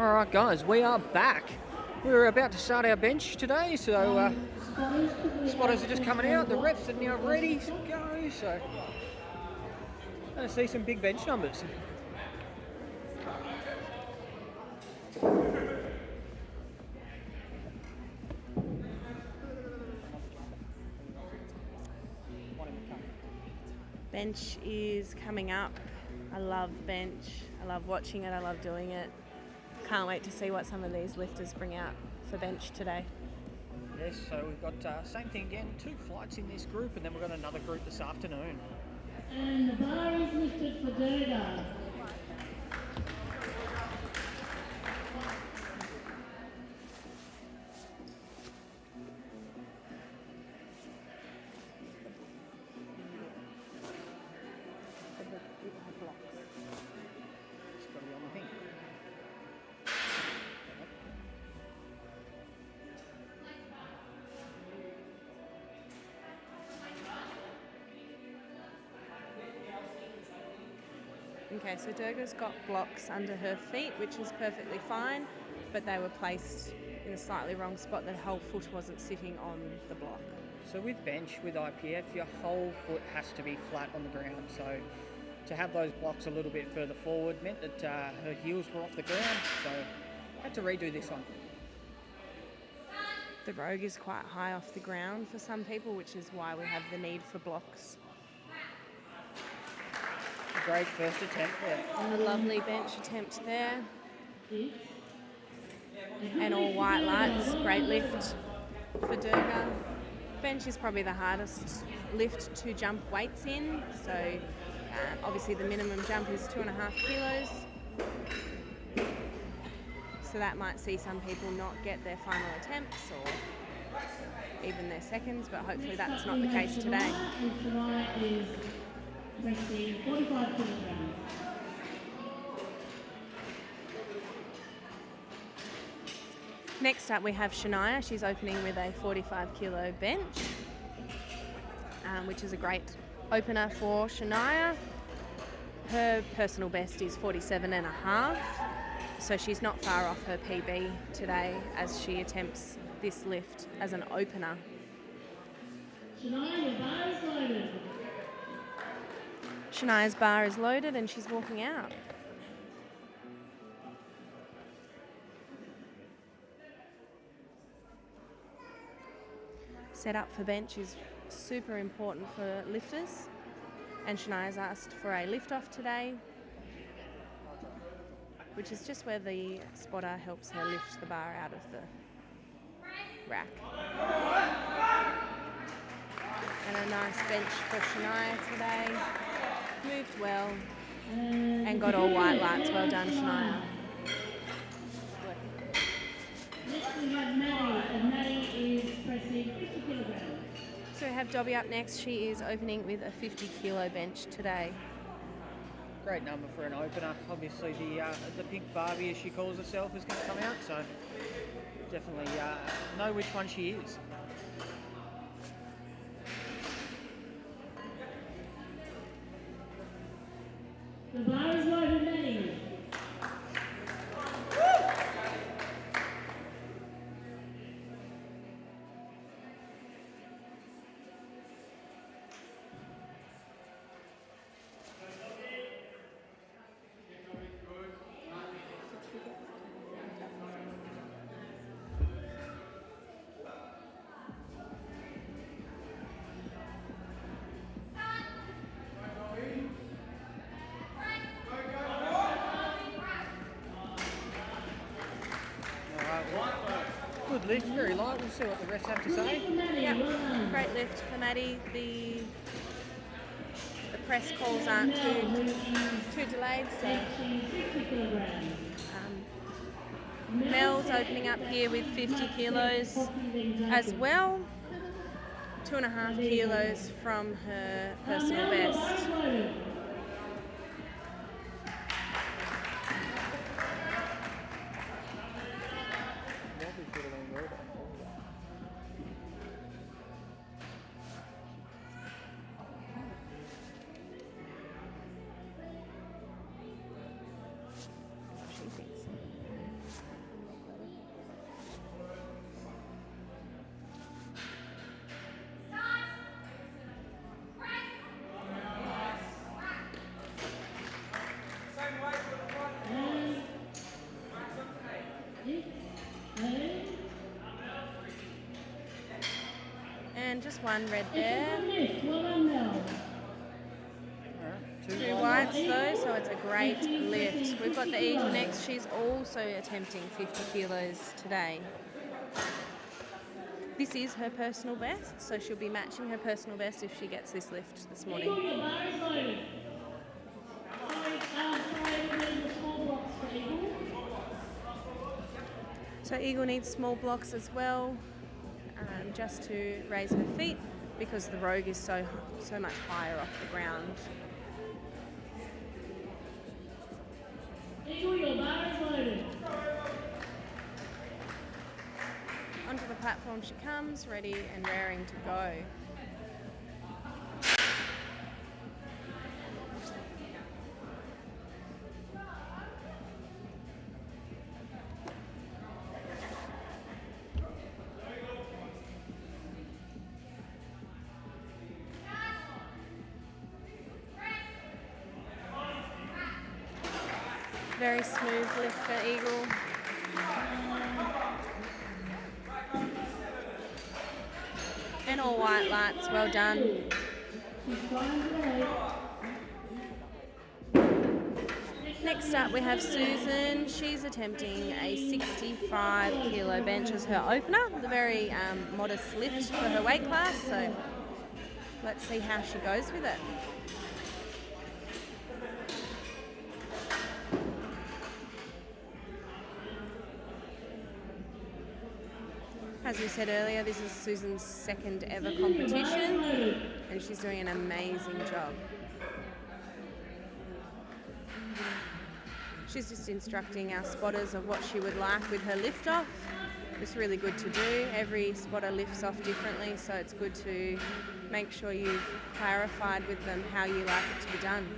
Alright guys, we are back. We're about to start our bench today, so spotters are just coming out, the reps are now ready to go, so going to see some big bench numbers. Bench is coming up. I love bench. I love watching it. I love doing it. Can't wait to see what some of these lifters bring out for bench today. Yes, so we've got same thing again, 2 flights in this group, and then we've got another group this afternoon. And the bar is lifted for Durga. It's got to be on the thing. Okay, so Durga's got blocks under her feet, which is perfectly fine, but they were placed in a slightly wrong spot. The whole foot wasn't sitting on the block. So with bench, with IPF, your whole foot has to be flat on the ground. So to have those blocks a little bit further forward meant that her heels were off the ground. So I had to redo this one. The rogue is quite high off the ground for some people, which is why we have the need for blocks. Great first attempt there. And a lovely bench attempt there. And all white lights, great lift for Durga. Bench is probably the hardest lift to jump weights in. So obviously the minimum jump is 2.5 kilos. So that might see some people not get their final attempts or even their seconds, but hopefully that's not the case today. Resting 45 kilograms. Next up we have Shania. She's opening with a 45 kilo bench, which is a great opener for Shania. Her personal best is 47.5, so she's not far off her PB today as she attempts this lift as an opener. Shania, your bar is loaded. Shania's bar is loaded and she's walking out. Set up for bench is super important for lifters, and Shania's asked for a lift off today, which is just where the spotter helps her lift the bar out of the rack. And a nice bench for Shania today. Moved well and got all white lights. Well done, Shania. Next we have Maddie, and Maddie is pressing 50 kilograms. So we have Dobby up next. She is opening with a 50 kilo bench today. Great number for an opener. Obviously the pink Barbie, as she calls herself, is going to come out, so definitely know which one she is. The bar is loaded, Maddie. Good lift, very light. We'll see what the rest have to say. Yep, great lift for Maddie. The press calls aren't too delayed, so Mel's opening up here with 50 kilos as well. 2.5 kilos from her personal best. She thinks. And just one red It's a there. good lift. Well done, Mel. Two whites though, so it's a great lift. We've got the eagle next. She's also attempting 50 kilos today. This is her personal best, so she'll be matching her personal best if she gets this lift this Eagle, morning. your bar is loaded. Sorry, we need the small blocks for Eagle. So eagle needs small blocks as well, just to raise her feet because the rogue is so much higher off the ground. Eagle, your bar is loaded. Onto the platform she comes, ready and raring to go. Very smooth lift for eagle. And all white lights, well done. Next up we have Susan. She's attempting a 65 kilo bench as her opener. The very modest lift for her weight class, so let's see how she goes with it. As we said earlier, this is Susan's second ever competition and she's doing an amazing job. She's just instructing our spotters of what she would like with her lift off. It's really good to do. Every spotter lifts off differently, so it's good to make sure you've clarified with them how you like it to be done.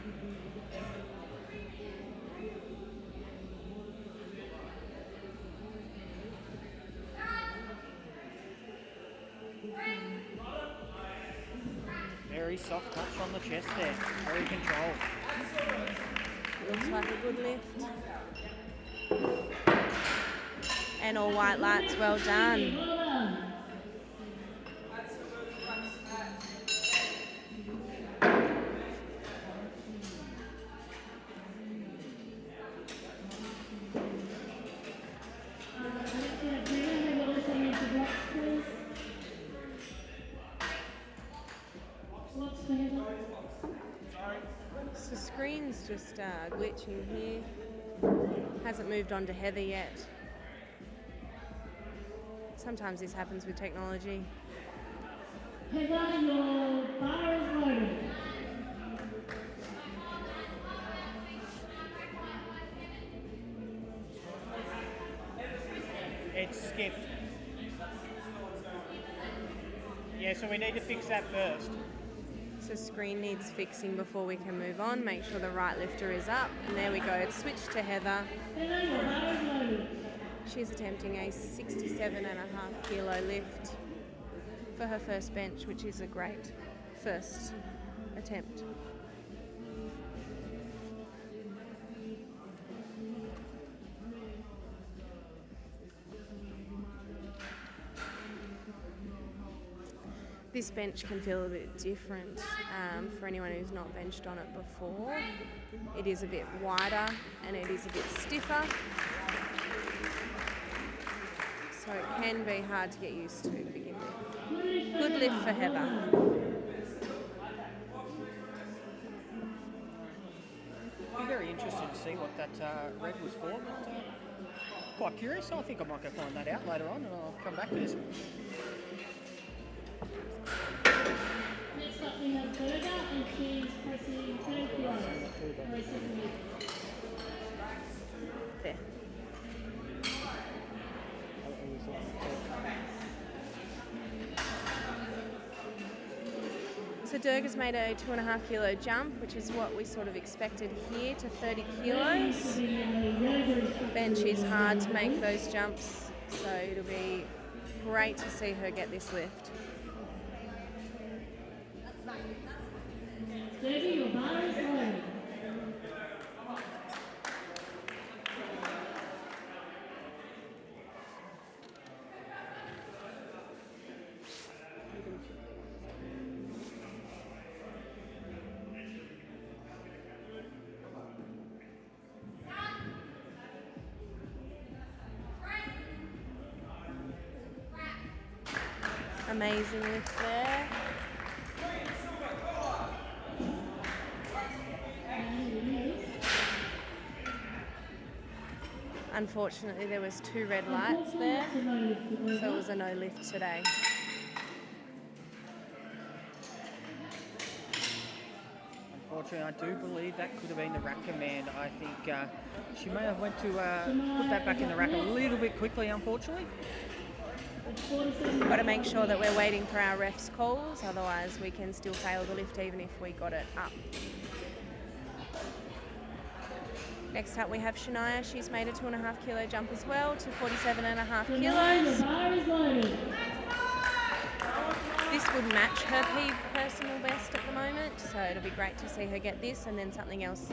Very soft touch on the chest there, very controlled. Looks like a good lift. And all white lights, well done. Well done. So the screen's just glitching here. Hasn't moved on to Heather yet. Sometimes this happens with technology. Heather, your bar is loaded. It's skipped. Yeah, so we need to fix that first. So screen needs fixing before we can move on. Make sure the right lifter is up. And there we go. It's switched to Heather. Heather, your bar is loaded. She's attempting a 67.5 kilo lift for her first bench, which is a great first attempt. This bench can feel a bit different for anyone who's not benched on it before. It is a bit wider and it is a bit stiffer. So it can be hard to get used to begin with. Good lift for Heather. Be very interested to see what that red was for, but quite curious. I think I might go find that out later on and I'll come back to this. Next up we have Berger and she's pressing 10 kilos. There. So Durga's made a 2.5 kilo jump, which is what we sort of expected here, to 30 kilos. Bench is hard to make those jumps, so it'll be great to see her get this lift. Berger, your bar is loaded. Amazing lift there. Unfortunately, there was 2 red lights there, so it was a no lift today. Unfortunately, I do believe that could have been the rack command. I think she may have went to put that back in the rack a little bit quickly, unfortunately. Got to make sure that we're waiting for our ref's calls, otherwise we can still fail the lift even if we got it up. Next up we have Shania. She's made a 2.5 kilo jump as well to 47.5 kilos. This would match her personal best at the moment, so it'll be great to see her get this and then something else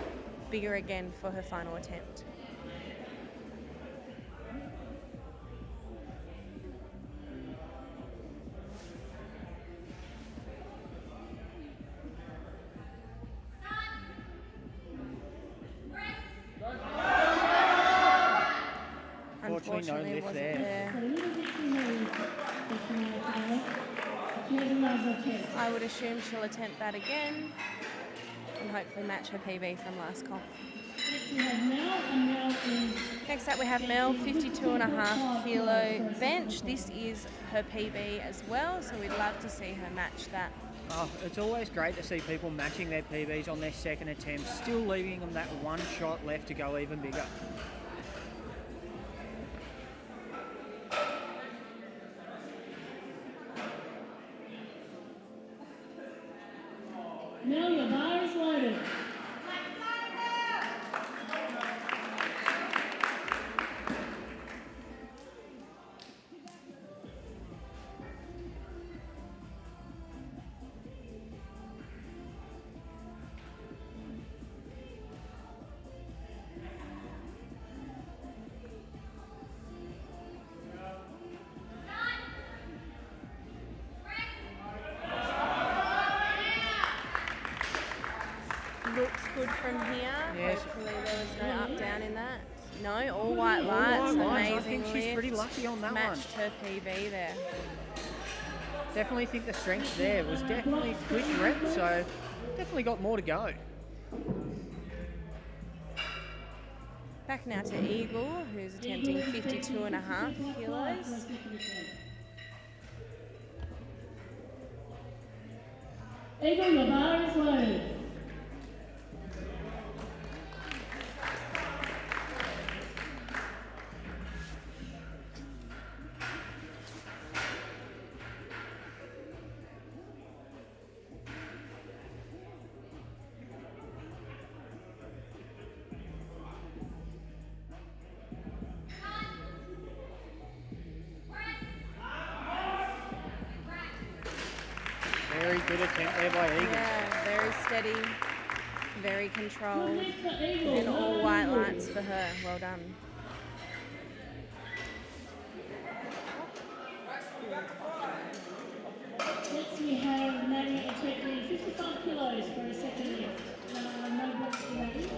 bigger again for her final attempt. Unfortunately, no lift there. I would assume she'll attempt that again and hopefully match her PB from last comp. Next up we have Mel, 52.5 kilo bench. This is her PB as well, so we'd love to see her match that. Oh, it's always great to see people matching their PBs on their second attempt, still leaving them that one shot left to go even bigger. Now your bar is loaded. Looks good from here. Yes. Hopefully there was no up down in that. No, all white lights. white lights. Amazing I think she's lift. pretty lucky on that Matched her PB there. Definitely think the strength there was definitely a quick rep, so definitely got more to go. Back now to Eagle, who's attempting 52.5 kilos. Eagle, your bar is loaded. Very good attempt there by Eagle. Yeah, very steady, very controlled, and all white lights for her. Well done. Next we have Maddie attempting 55 kilos for a second lift. No box for Maddie.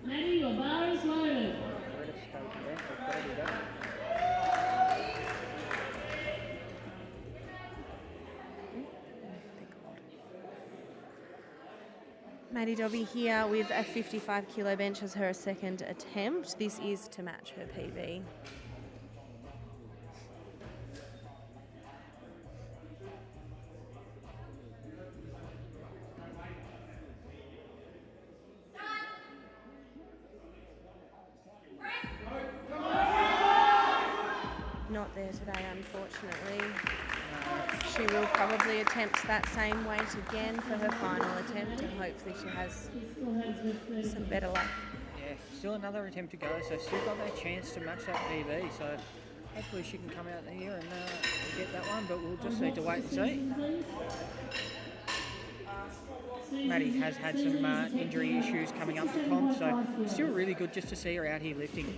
Maddie, your bar is loaded. Maddie Dobby here with a 55 kilo bench as her second attempt. This is to match her PB. Not there today, unfortunately. She will probably attempt that same weight again for her final attempt, and hopefully she has some better luck. Yeah, still another attempt to go, so still got that chance to match that PB, so hopefully she can come out here and get that one, but we'll just need to wait and see. Maddie has had some injury issues coming up to comp, so still really good just to see her out here lifting.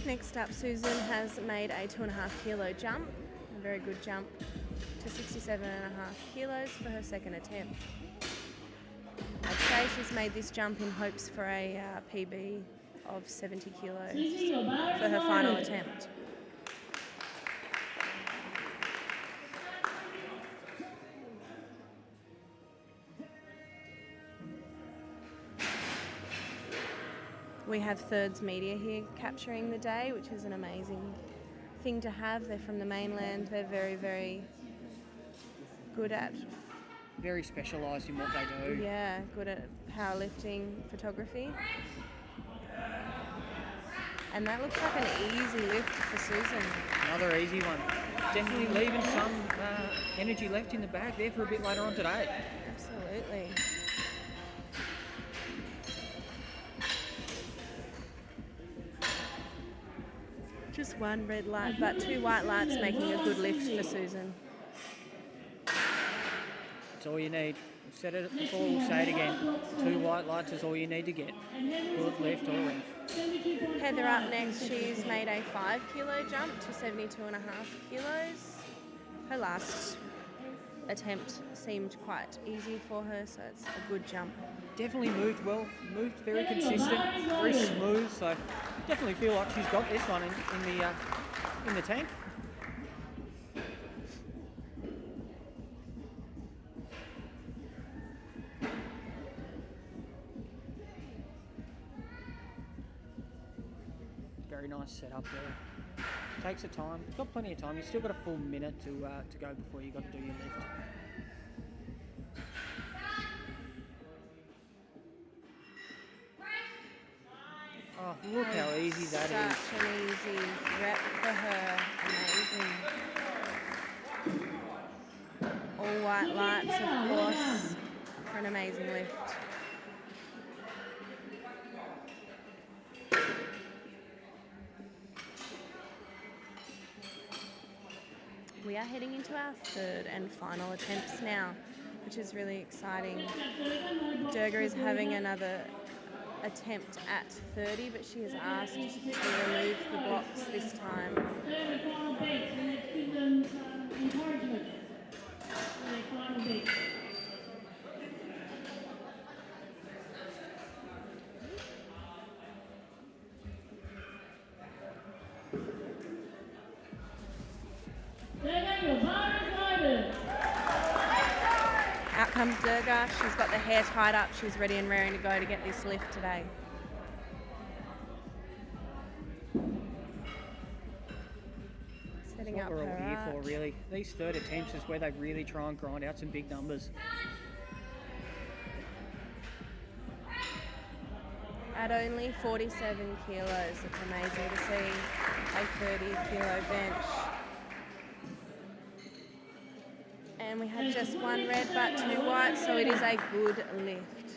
Next up, Susan has made a 2.5 kilo jump, a very good jump to 67.5 kilos for her second attempt. say she's made this jump in hopes for a PB of 70 kilos Tassie, your bar for is her final loaded. attempt. We have Thirds Media here capturing the day, which is an amazing thing to have. They're from the mainland. They're very, very good at, Very specialised in what they do. yeah, good at powerlifting photography. And that looks like an easy lift for Susan. Another easy one. Definitely leaving some energy left in the bag there for a bit later on today. Absolutely. Just one red light, but two white lights making a good lift for Susan. That's all you need. We've said it before, we'll say it again. 2 white lights is all you need to get. Good lift all in. Heather up next. She's made a 5 kilo jump to 72.5 kilos. Her last attempt seemed quite easy for her, so it's a good jump. Definitely moved well, moved very consistent, very smooth, so definitely feel like she's got this one in the tank. Very nice setup there. Takes the time. You've got plenty of time. You've still got a full minute to go before you've got to do your lift. Oh, look how easy that is. Such an easy rep for her. Amazing. All white lights, of course, for an amazing lift. We are heading into our third and final attempts now, which is really exciting. Durga is having another attempt at 30, but she has asked to remove the blocks this time. Third and final beat, and let's give them encouragement for their final beat. Durga, your bar is loaded. Out comes Durga. She's got the hair tied up. She's ready and raring to go to get this lift today. Setting That's up what we're her all here arch. for, really. These third attempts is where they really try and grind out some big numbers. At only 47 kilos, it's amazing to see a 30 kilo bench. And we have just one red but 2 white, so it is a good lift.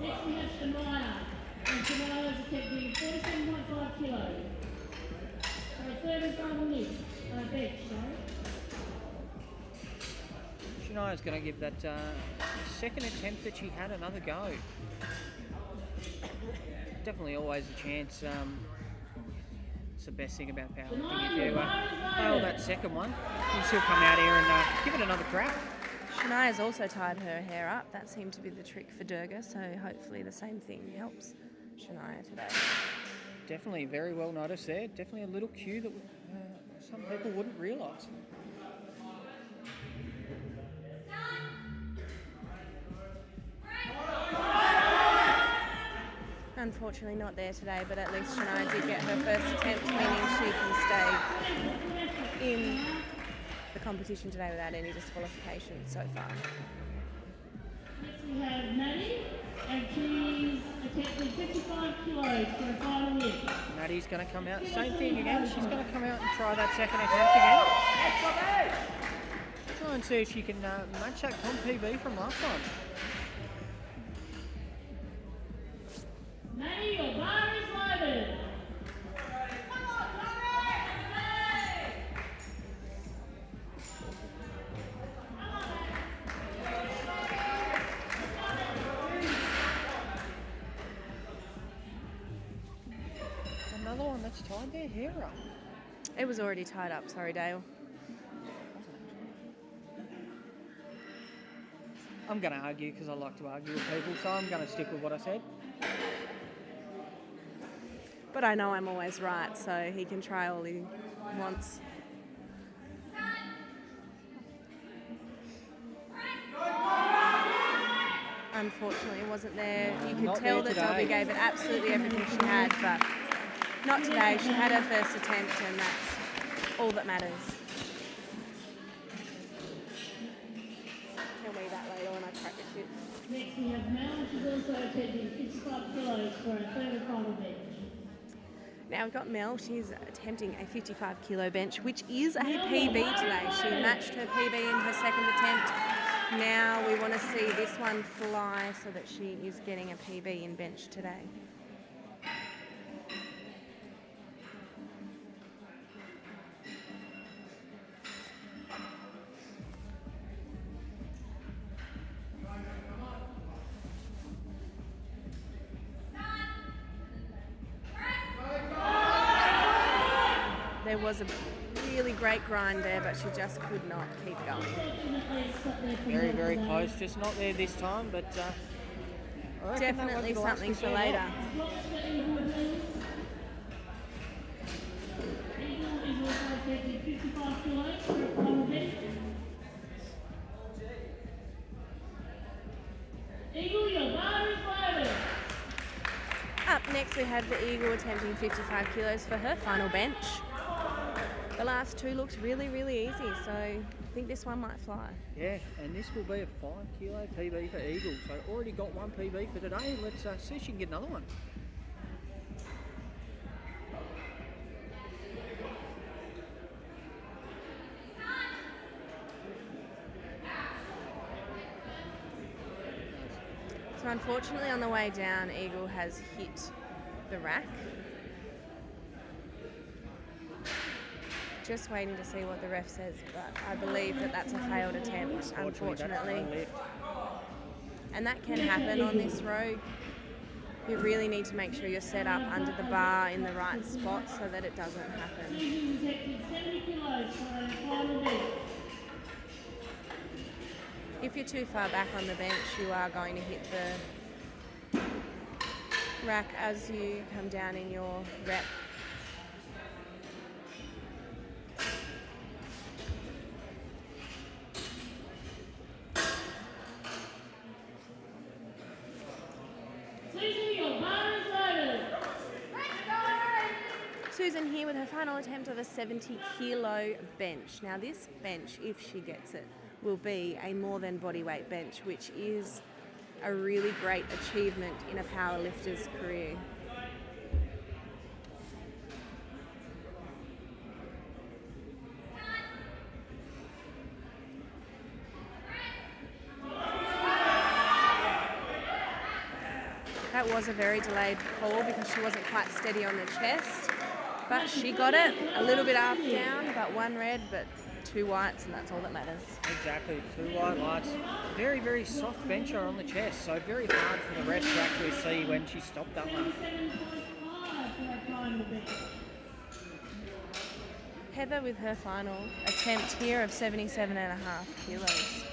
Next we have Shania, and Shania's attempt being 47.5 kilos. For a third and final lift, bench, sorry. Shania's going to give that second attempt that she had another go. Definitely always a chance. It's the best thing about powerlifting. If you fail that second one, you can still come out here and give it another crack. Shania's also tied her hair up. That seemed to be the trick for Durga, so hopefully the same thing helps Shania today. Definitely very well noticed there. Definitely a little cue that some people wouldn't realise. Unfortunately not there today, but at least Shania did get her first attempt, meaning she can stay in the competition today without any disqualification so far. Next we have Maddie, and she's attempting 55 kilos for a final lift. Maddie's going to come out, same thing again. She's going to come out and try that second attempt again. Try and see if she can match that comp PB from last time. Maddie, your bar is loaded. Another one that's tied their hair up. It was already tied up, sorry Dale. I'm going to argue because I like to argue with people, so I'm going to stick with what I said. But I know I'm always right, so he can try all he wants. Unfortunately, it wasn't there. You could Not tell there that Dobby today. gave it absolutely everything she had, but not today. She had her first attempt, and that's all that matters. Tell me that later when I crack the shit. Next we have Mel. She's also attempting 55 kilos for her third and final bench. Now we've got Mel. She's attempting a 55 kilo bench, which is a PB today. She matched her PB in her second attempt. Now we want to see this one fly so that she is getting a PB in bench today. There was a really great grind there, but she just could not keep going. Very, very close. Just not there this time, but I reckon Definitely that won't be the last something we for see later. Eagle is also attempting 55 kilos for her final bench. Eagle, your bar is loaded. Up next we have the Eagle attempting 55 kilos for her final bench. The last two looked really, really easy, so I think this one might fly. Yeah, and this will be a 5 kilo PB for Eagle. So already got one PB for today. Let's see if she can get another one. So unfortunately on the way down, Eagle has hit the rack. Just waiting to see what the ref says, but I believe that that's a failed attempt, unfortunately. And that can happen on this road. You really need to make sure you're set up under the bar in the right spot so that it doesn't happen. Eagle attempting 70 kilos for her final bench. If you're too far back on the bench, you are going to hit the rack as you come down in your rep. Susan, your bar is loaded. Susan here with her final attempt of a 70 kilo bench. Now this bench, if she gets it, will be a more than bodyweight bench, which is a really great achievement in a powerlifter's career. That was a very delayed call because she wasn't quite steady on the chest, but she got it. A little bit up, down, but one red, but two whites, and that's all that matters. Exactly, 2 white lights. Very, very soft bencher on the chest, so very hard for the rest to actually see when she stopped that one. 77.5 for her final bench. Heather with her final attempt here of 77.5 kilos.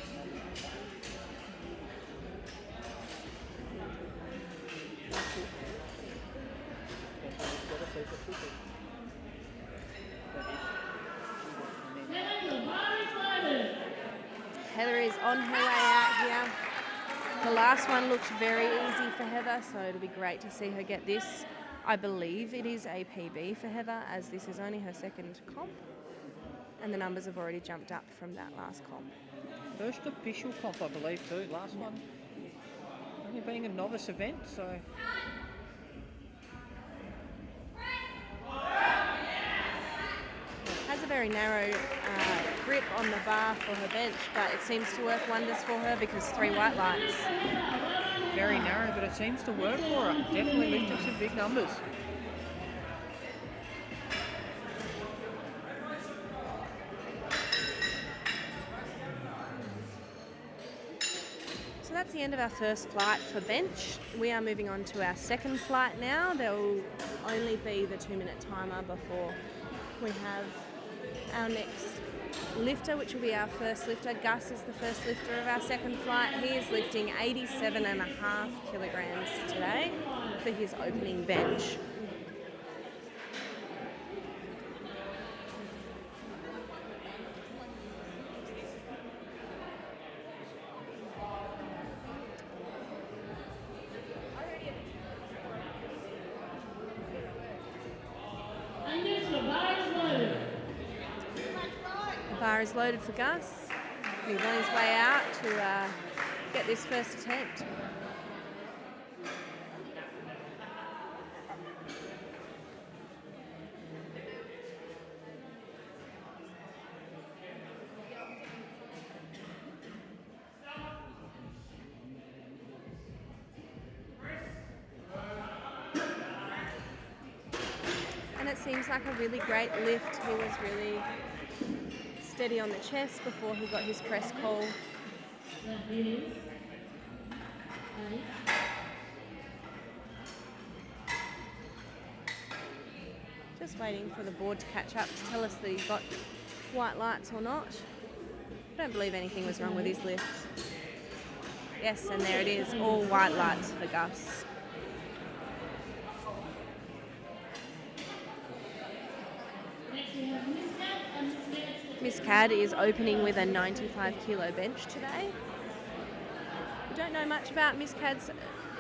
Heather is on her way out here. The last one looked very easy for Heather, so it'll be great to see her get this. I believe it is a PB for Heather, as this is only her second comp, and the numbers have already jumped up from that last comp. First official comp, I believe, too. Last one only being a novice event, so Has a very narrow grip on the bar for her bench, but it seems to work wonders for her because 3 white lights. very narrow, but it seems to work for her. Definitely lifting some big numbers. So that's the end of our first flight for bench. We are moving on to our second flight now. There will only be the 2-minute timer before we have our next lifter, which will be our first lifter. Gus is the first lifter of our second flight. He is lifting 87.5 kilograms today for his opening bench. The bar is loaded for Gus. He's on his way out to get this first attempt. And it seems like a really great lift. He was really steady on the chest before he got his press call. Just waiting for the board to catch up to tell us that he's got white lights or not. I don't believe anything was wrong with his lift. Yes, and there it is, all white lights for Gus. Miss Cad is opening with a 95 kilo bench today. We don't know much about Miss Cad's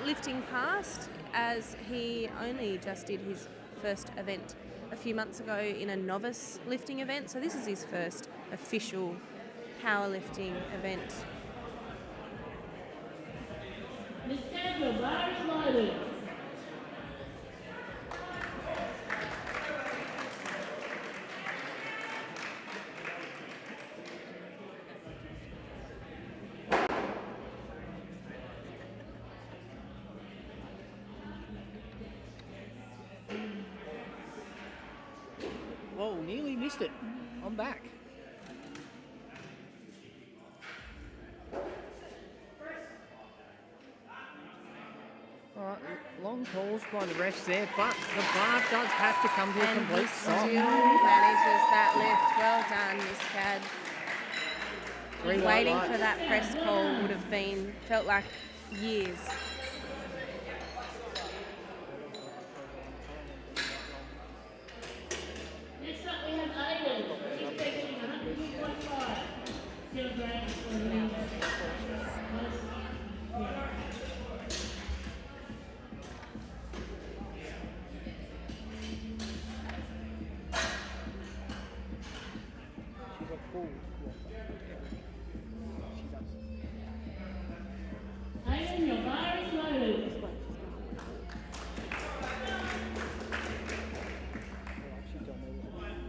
lifting past, as he only just did his first event a few months ago in a novice lifting event, so this is his first official powerlifting event. Miss Cad, your bar is loaded. Whoa, nearly missed it. I'm back. Alright, long calls by the refs there, but the bar does have to come to a And he complete still stop. manages that lift. Well done, Miss Cad. Three white Waiting lights. for that press call would have felt like years. Next up we have Aiden. He's benching 100.5 kilograms for the She's a full She does. Aiden, your bar is loaded. She's done there.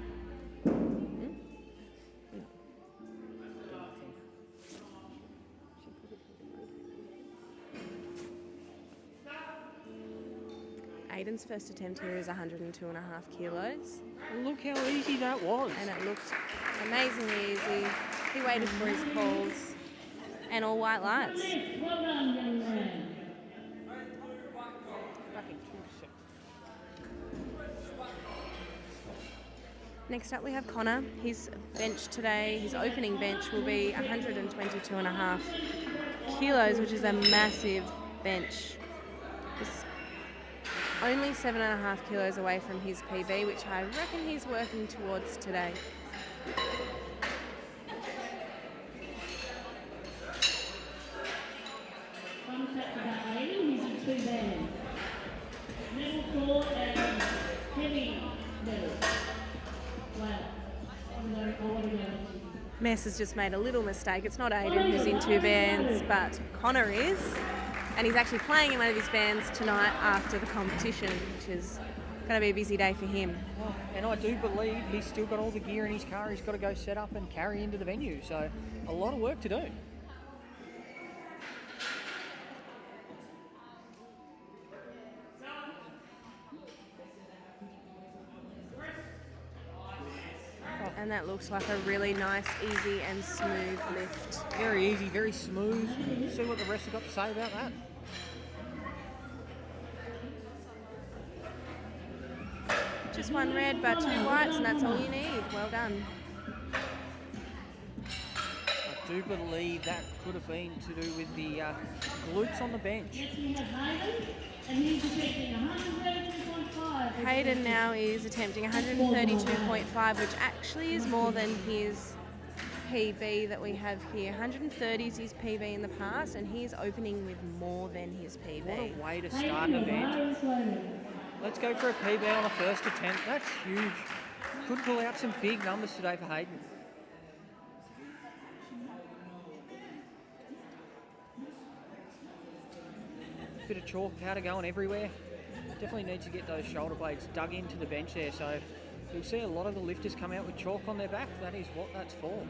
Aiden's first attempt here is 102.5 kilos, Look how easy that was. and it looked amazingly easy. He waited for his calls, and all white lights. Well done, young man. Next up we have Connor. His bench today, his opening bench will be 122.5 kilos, which is a massive bench. He's only 7.5 kilos away from his PB, which I reckon he's working towards today. Fun fact about Aiden, he's in two bands. Middle core and heavy metal. Wow. I want to go. Mess has just made a little mistake. It's not Aiden who's in two bands, but Connor is. And he's actually playing in one of his bands tonight after the competition, which is going to be a busy day for him. And I do believe he's still got all the gear in his car he's got to go set up and carry into the venue. So a lot of work to do. And that looks like a really nice, easy and smooth lift. Very easy, very smooth. See what the rest have got to say about that. Just one red but two whites, and that's all you need. Well done. do believe that could have been to do with the glutes on the bench. Next we have Hayden, and he's attempting 132.5. Hayden now is attempting 132.5, which actually is more than his PB that we have here. 130 is his PB in the past, and he's opening with more than his PB. What a way to start an event. Let's go for a PB on the first attempt. That's huge. Could pull out some big numbers today for Hayden. Bit of chalk powder going everywhere. Definitely needs to get those shoulder blades dug into the bench there, so you'll see a lot of the lifters come out with chalk on their back. That is what that's for.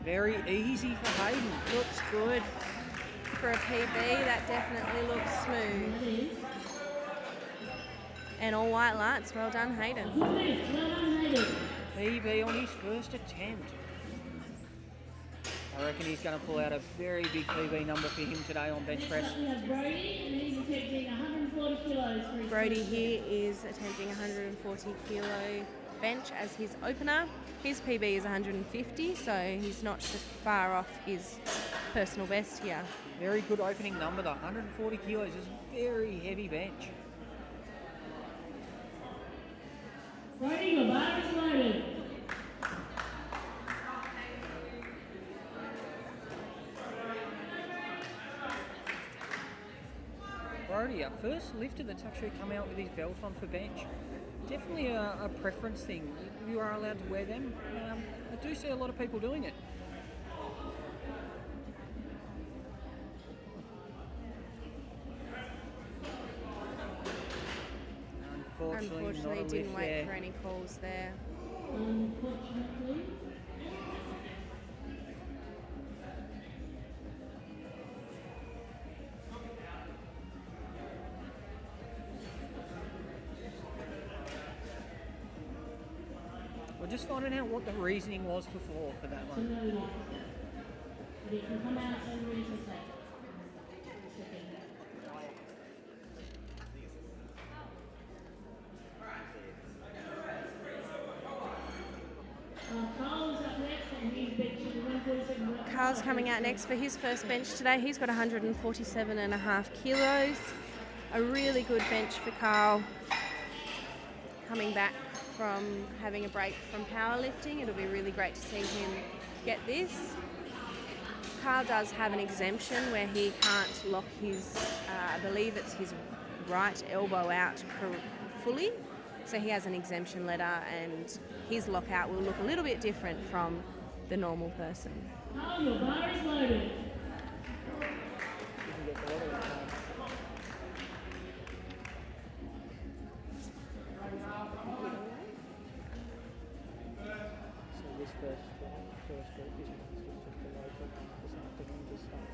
Very easy for Hayden. Looks good. For a PB, that definitely looks smooth. And all white lights. Well done, Hayden. PB on his first attempt. I reckon he's going to pull out a very big PB number for him today on bench press. We have Brody, and he's attempting 140 kilos. For his Brody here is attempting 140 kilo bench as his opener. His PB is 150, so he's not far off his personal best here. Very good opening number though. 140 kilos is a very heavy bench. Brody, your bar is loaded. Brody, our first lifter that's actually come out with his belt on for bench. Definitely a preference thing. You are allowed to wear them. I do see a lot of people doing it. Unfortunately, didn't wait for any calls there. Unfortunately. We're just finding out what the reasoning was before for that one. No light. But it can come out and reset. Carl's up next, and he's benching 147. Carl's coming out next for his first bench today. He's got 147.5 kilos. A really good bench for Carl. Coming back from having a break from powerlifting, it'll be really great to see him get this. Carl does have an exemption where he can't lock his, I believe it's his right elbow out fully. So he has an exemption letter, and his lockout will look a little bit different from the normal person. Carl, your bar is loaded. So this first group is just below this afternoon to start.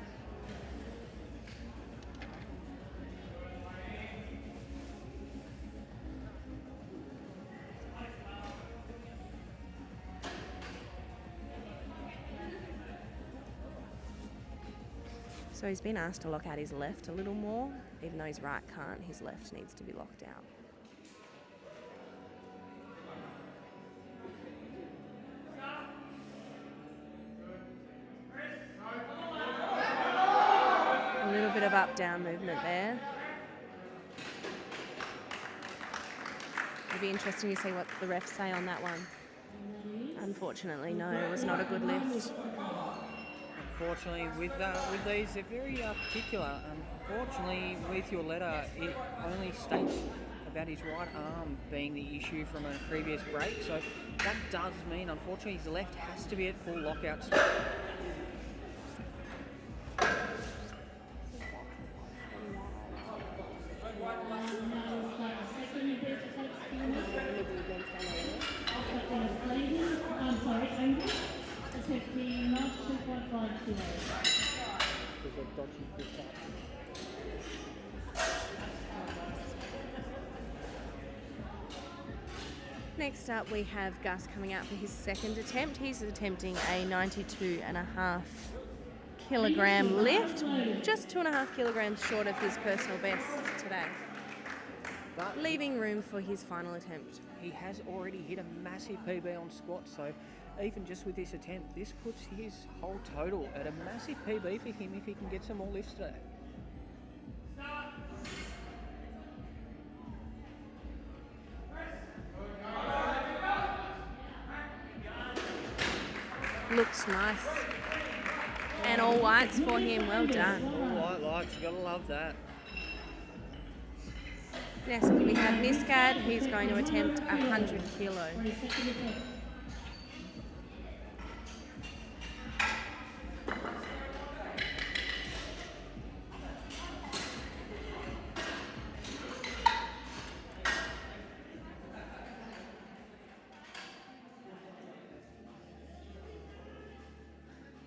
So he's been asked to lock out his left a little more, even though his right can't, his left needs to be locked out. A little bit of up-down movement there. It'll be interesting to see what the refs say on that one. Unfortunately, no, it was not a good lift. Unfortunately, with these, they're very particular. Unfortunately, with your letter, it only states about his right arm being the issue from a previous break. So that does mean, unfortunately, his left has to be at full lockout speed. I'm sorry, Angus. Attempting not 2.5 kilos. Next up, we have Gus coming out for his second attempt. He's attempting a 92.5 kilogram lift, just 2.5 kilograms short of his personal best today, But leaving room for his final attempt. he has already hit a massive PB on squats, so even just with this attempt, this puts his whole total at a massive PB for him if he can get some more lifts today. Looks nice. And all whites for him, well done. All white lights, you gotta love that. Next we have Miskad, he's going to attempt 100 kilo.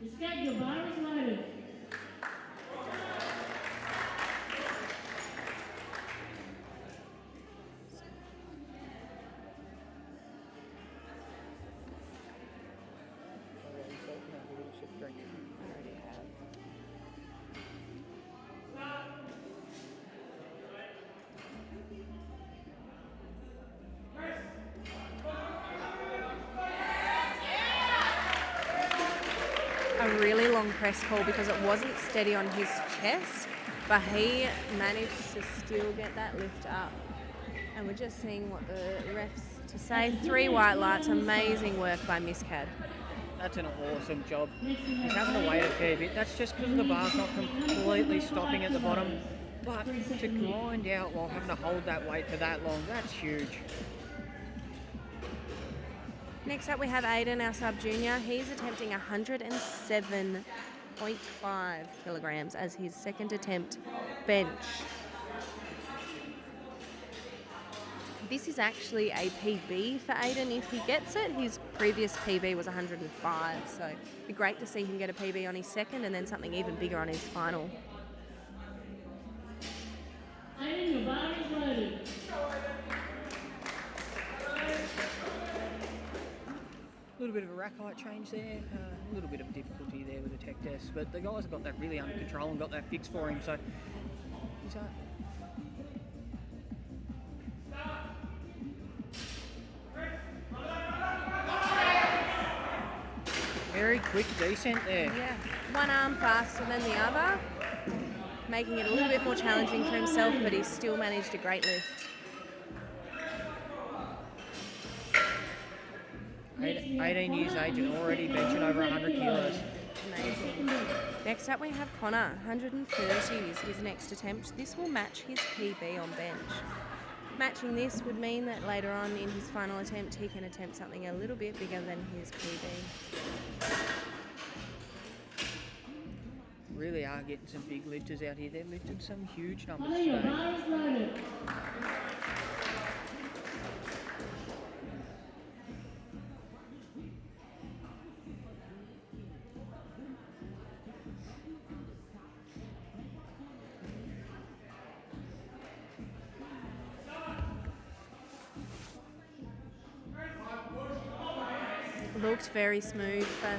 Miskad, your bar is loaded. A really long press call because it wasn't steady on his chest, but he managed to still get that lift up. And we're just seeing what the refs to say. 3 white lights, amazing work by Miskad. That's an awesome job. He's having to wait a fair bit. That's just because the bar's not completely stopping at the bottom. But to grind out while having to hold that weight for that long, that's huge. Next up we have Aiden, our sub-junior. He's attempting 107.5 kilograms as his second attempt bench. This is actually a PB for Aiden if he gets it. His previous PB was 105, so it'd be great to see him get a PB on his second and then something even bigger on his final. Aiden, your bar is loaded. A little bit of a rack height change there, a little bit of difficulty there with the tech test, but the guys have got that really under control and got that fixed for him, so he's very quick descent there. Yeah, one arm faster than the other, making it a little bit more challenging for himself, but he's still managed a great lift. 18 years age and already benching over 100 kilos. Amazing. Next up we have Connor, 130 is his next attempt. This will match his PB on bench. Matching this would mean that later on in his final attempt he can attempt something a little bit bigger than his PB. Really are getting some big lifters out here. They've lifted some huge numbers Connor, your today. bar is loaded. Looked very smooth for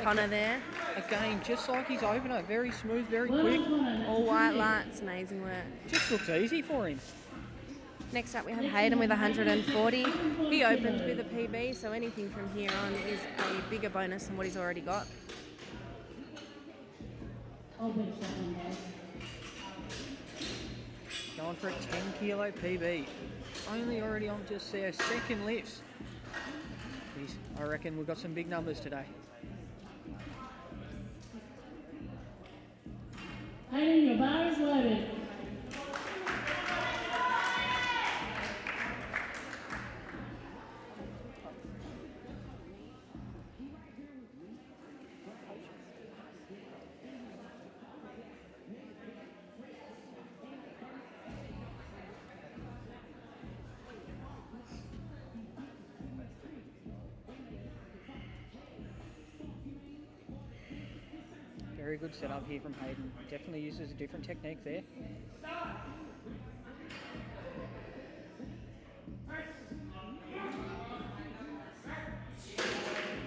Connor there. Again, just like his opener, very smooth, very quick. All white lights, amazing work. Just looks easy for him. Next up we have Hayden with 140. He opened with a PB, so anything from here on is a bigger bonus than what he's already got. I'll bench that one, guys. Going for a 10 kilo PB. Only already on just their second lifts. Jeez, I reckon we've got some big numbers today. Hayden, your bar is loaded. Very good setup here from Hayden. Definitely uses a different technique there.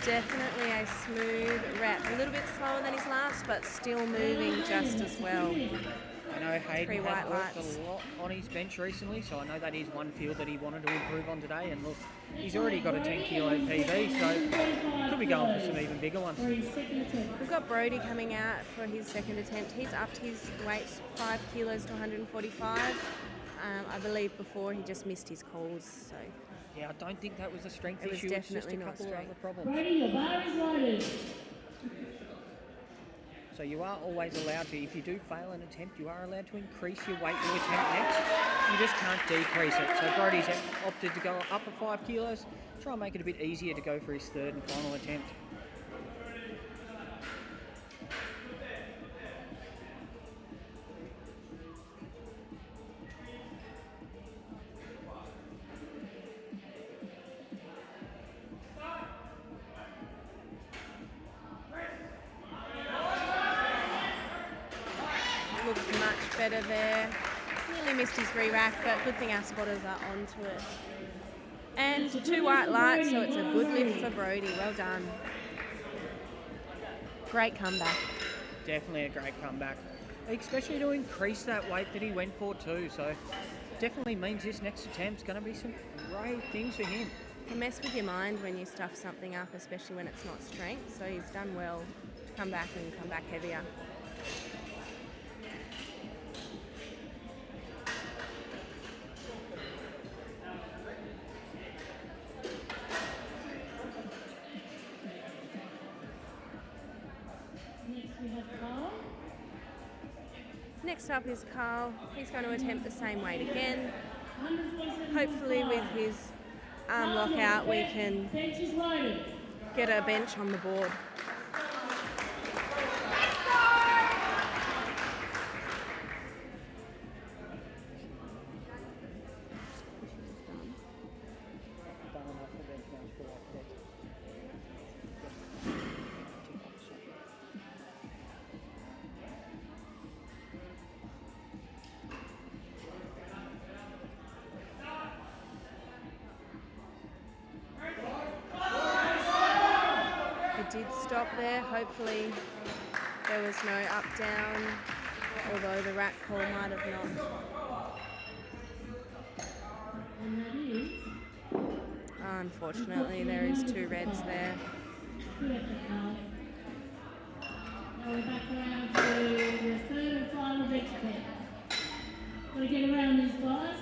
Definitely a smooth rep. A little bit slower than his last, but still moving just as well. I know Hayden Three has white worked lights. a lot on his bench recently, so I know that is one field that he wanted to improve on today. And look, he's already got a 10 kilo PB, so could be going for some even bigger ones. We've got Brody coming out for his second attempt. He's upped his weight 5 kilos to 145. I believe before he just missed his calls, so Yeah, I don't think that was a strength It was issue. It's just definitely a not couple of other strength. problems. Brady, your bar is loaded. So you are always allowed to, if you do fail an attempt, you are allowed to increase your weight to attempt next. You just can't decrease it. So Brody's opted to go up 5 kilos, try and make it a bit easier to go for his third and final attempt. looks much better there. Nearly missed his re-rack, but good thing our spotters are onto it. And 2 white lights, so it's a good lift for Brody. Well done. Great comeback. Definitely a great comeback, especially to increase that weight that he went for too. So definitely means this next attempt's going to be some great things for him. You can mess with your mind when you stuff something up, especially when it's not strength. So he's done well to come back and come back heavier. Next we have Carl. Next up is Carl. He's going to attempt the same weight again. 147.5. Hopefully with his arm lockout we can Bench is loaded. get a bench on the board. It did stop there. Hopefully there was no up down, although the rack call might have not. And that is Unfortunately, there is 2 reds there. good effort, Carl. Now we're back around to the third and final bench attempt. Got to get around these guys.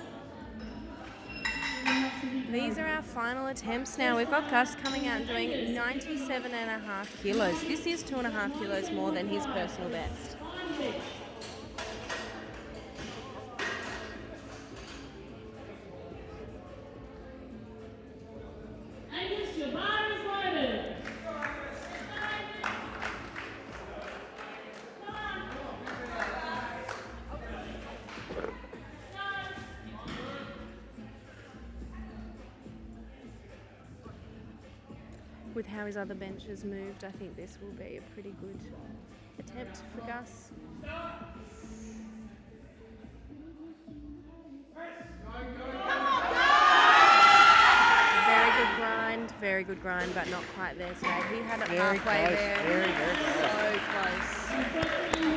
These are our final attempts now. We've got Gus coming out and doing 97.5 kilos. This is 2.5 kilos more than his personal best. Angus, your bar is loaded. With how his other benches moved, I think this will be a pretty good attempt for Gus. Very good grind, but not quite there today. He had it Very halfway close, there. very, very close. So close.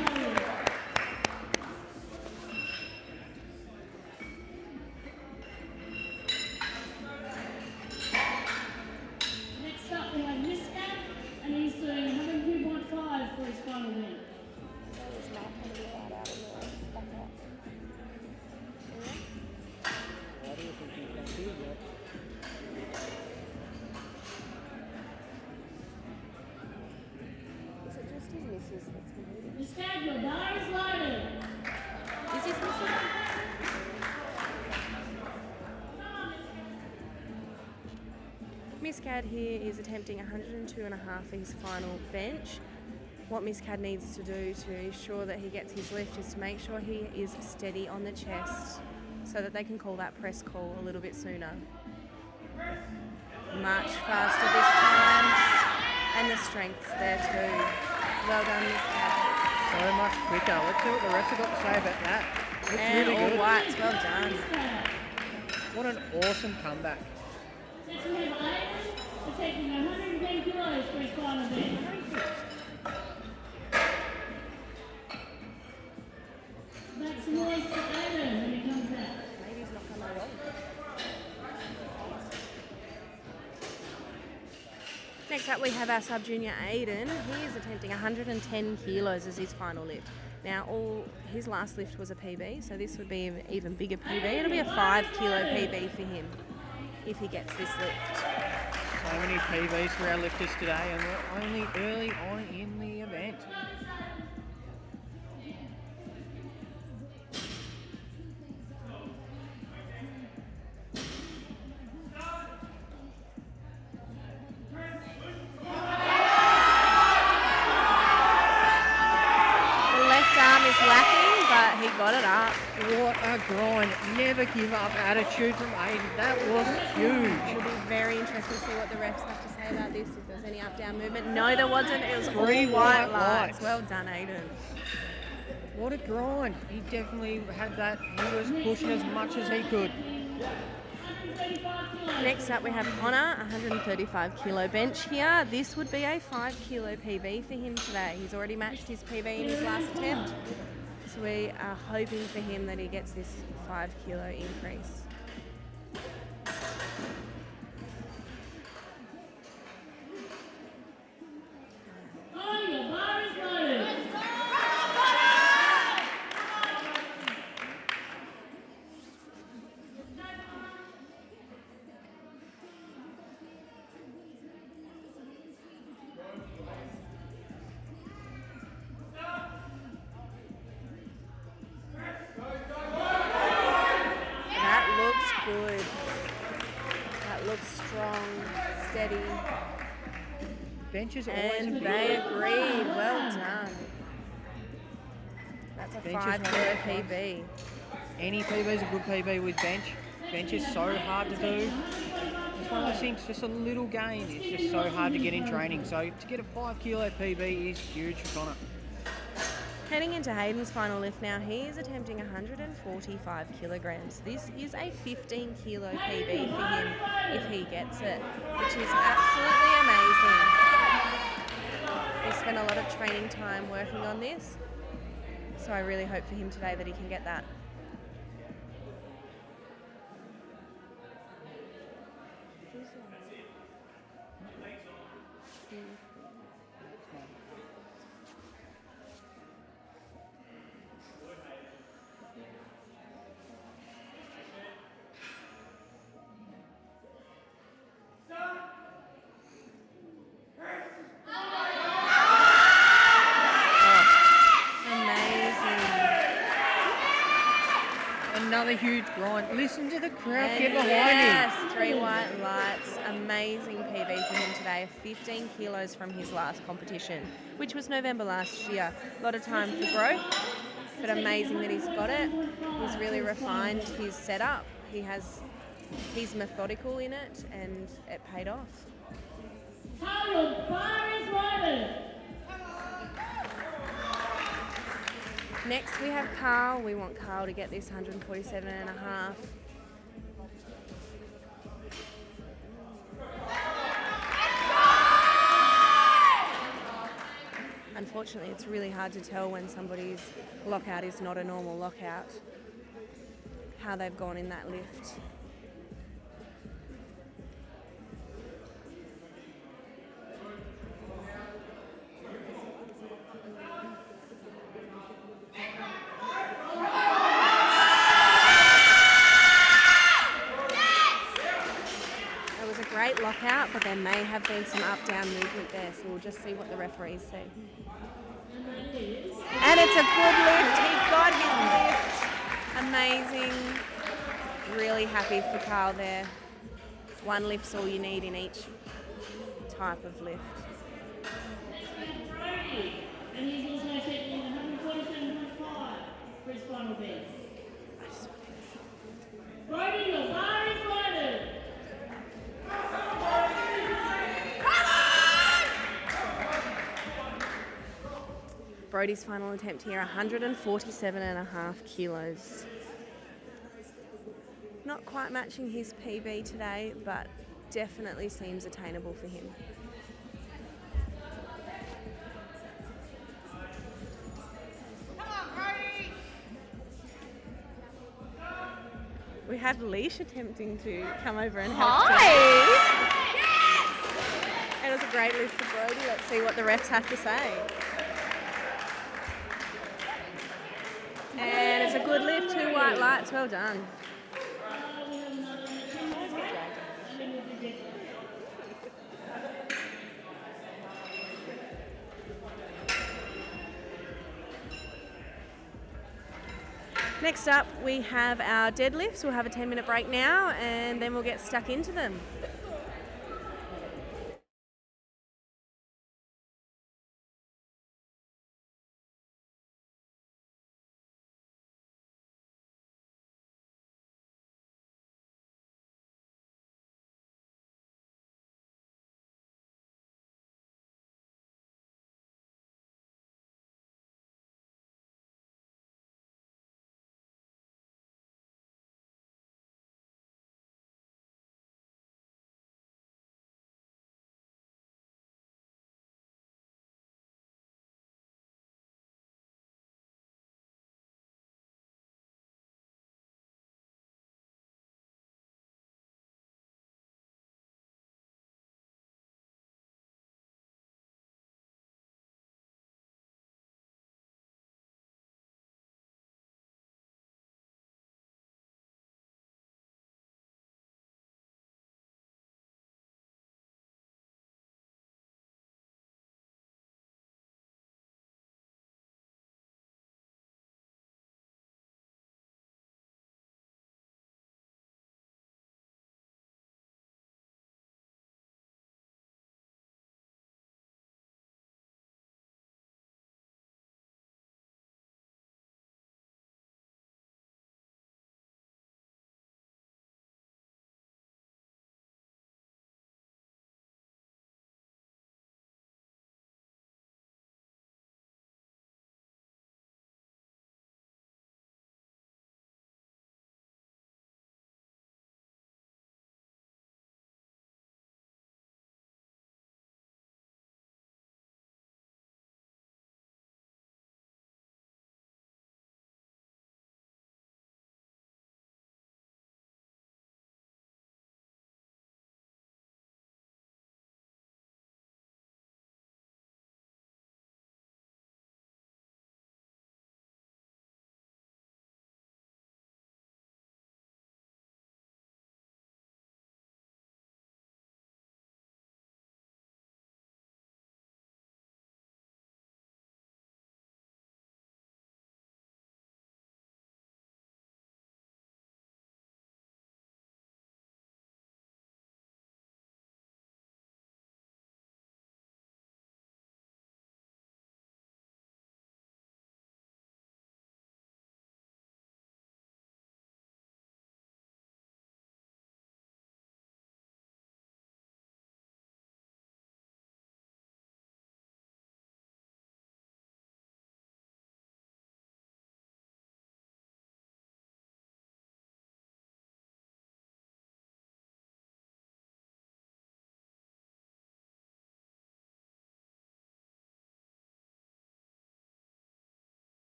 Next up we have Miscap, and he's doing 102.5 for his final win. Is it just his missus that's moving? Miscap, your bar is loaded. Is his missus? Miss Cad here is attempting 102.5 for his final bench. What Miss Cad needs to do to ensure that he gets his lift is to make sure he is steady on the chest so that they can call that press call a little bit sooner. Much faster this time, and the strength's there too. Well done, Miss Cad. So much quicker. Let's see what the refs have got to say about that. Looks And really all good. whites, well done. What an awesome comeback. Next we have Aiden. taking 110 kilos for his final bench. Make some noise for Adam when he comes out. Maybe he's not coming along. Next up we have our sub-junior Aiden. He is attempting 110 kilos as his final lift. Now his last lift was a PB, so this would be an even bigger PB. It'll be a 5 kilo PB for him if he gets this lift. So many PBs for our lifters today, and we're only early on in the event. He got it up. What a grind. Never give up attitude from Aiden. That was huge. It'll be very interesting to see what the refs have to say about this, if there's any up-down movement. No, there wasn't. It was 3 all white white lights. lights. Well done, Aiden. What a grind. He definitely had that. He was pushing as much as he could. Next up we have Connor, 135 kilo bench here. This would be a 5 kilo PB for him today. He's already matched his PB in his last attempt. So we are hoping for him that he gets this 5 kilo increase. Good. That looks strong, steady. Bench is always a And big they one. agreed. Well done. That's a Bench is 5 one kilo of those PB. Any PB is a good PB with bench. Bench is so hard to do. It's one of those things, just a little gain. It's just so hard to get in training. So to get a 5 kilo PB is huge for Connor. Heading into Hayden's final lift now, he is attempting 145 kilograms. This is a 15 kilo PB for him if he gets it, which is absolutely amazing. He spent a lot of training time working on this, so I really hope for him today that he can get that. Another huge grind. Listen to the crowd And get behind yes, him. 3 white lights. Amazing PB for him today. 15 kilos from his last competition, which was November last year. A lot of time for growth, but amazing that he's got it. He's really refined his setup. He's methodical in it, and it paid off. Next we have Carl. We want Carl to get this 147 and a half. Unfortunately, it's really hard to tell when somebody's lockout is not a normal lockout, how they've gone in that lift. Great lockout, but there may have been some up-down movement there, so we'll just see what the referees say. And it's a good lift. He got his lift. Amazing. Really happy for Carl there. One lift's all you need in each type of lift. And he's also taking 147.5 for his final beat. Brody, your bar is loaded. Brody's final attempt here, 147 and a half kilos. Not quite matching his PB today, but definitely seems attainable for him. Come on, Brody! We had Leash attempting to come over and help. Hi! It was a great lift for Brody. Let's see what the refs have to say. And it's a good lift, 2 white lights, well done. Next up, we have our deadlifts. We'll have a 10-minute break now and then we'll get stuck into them.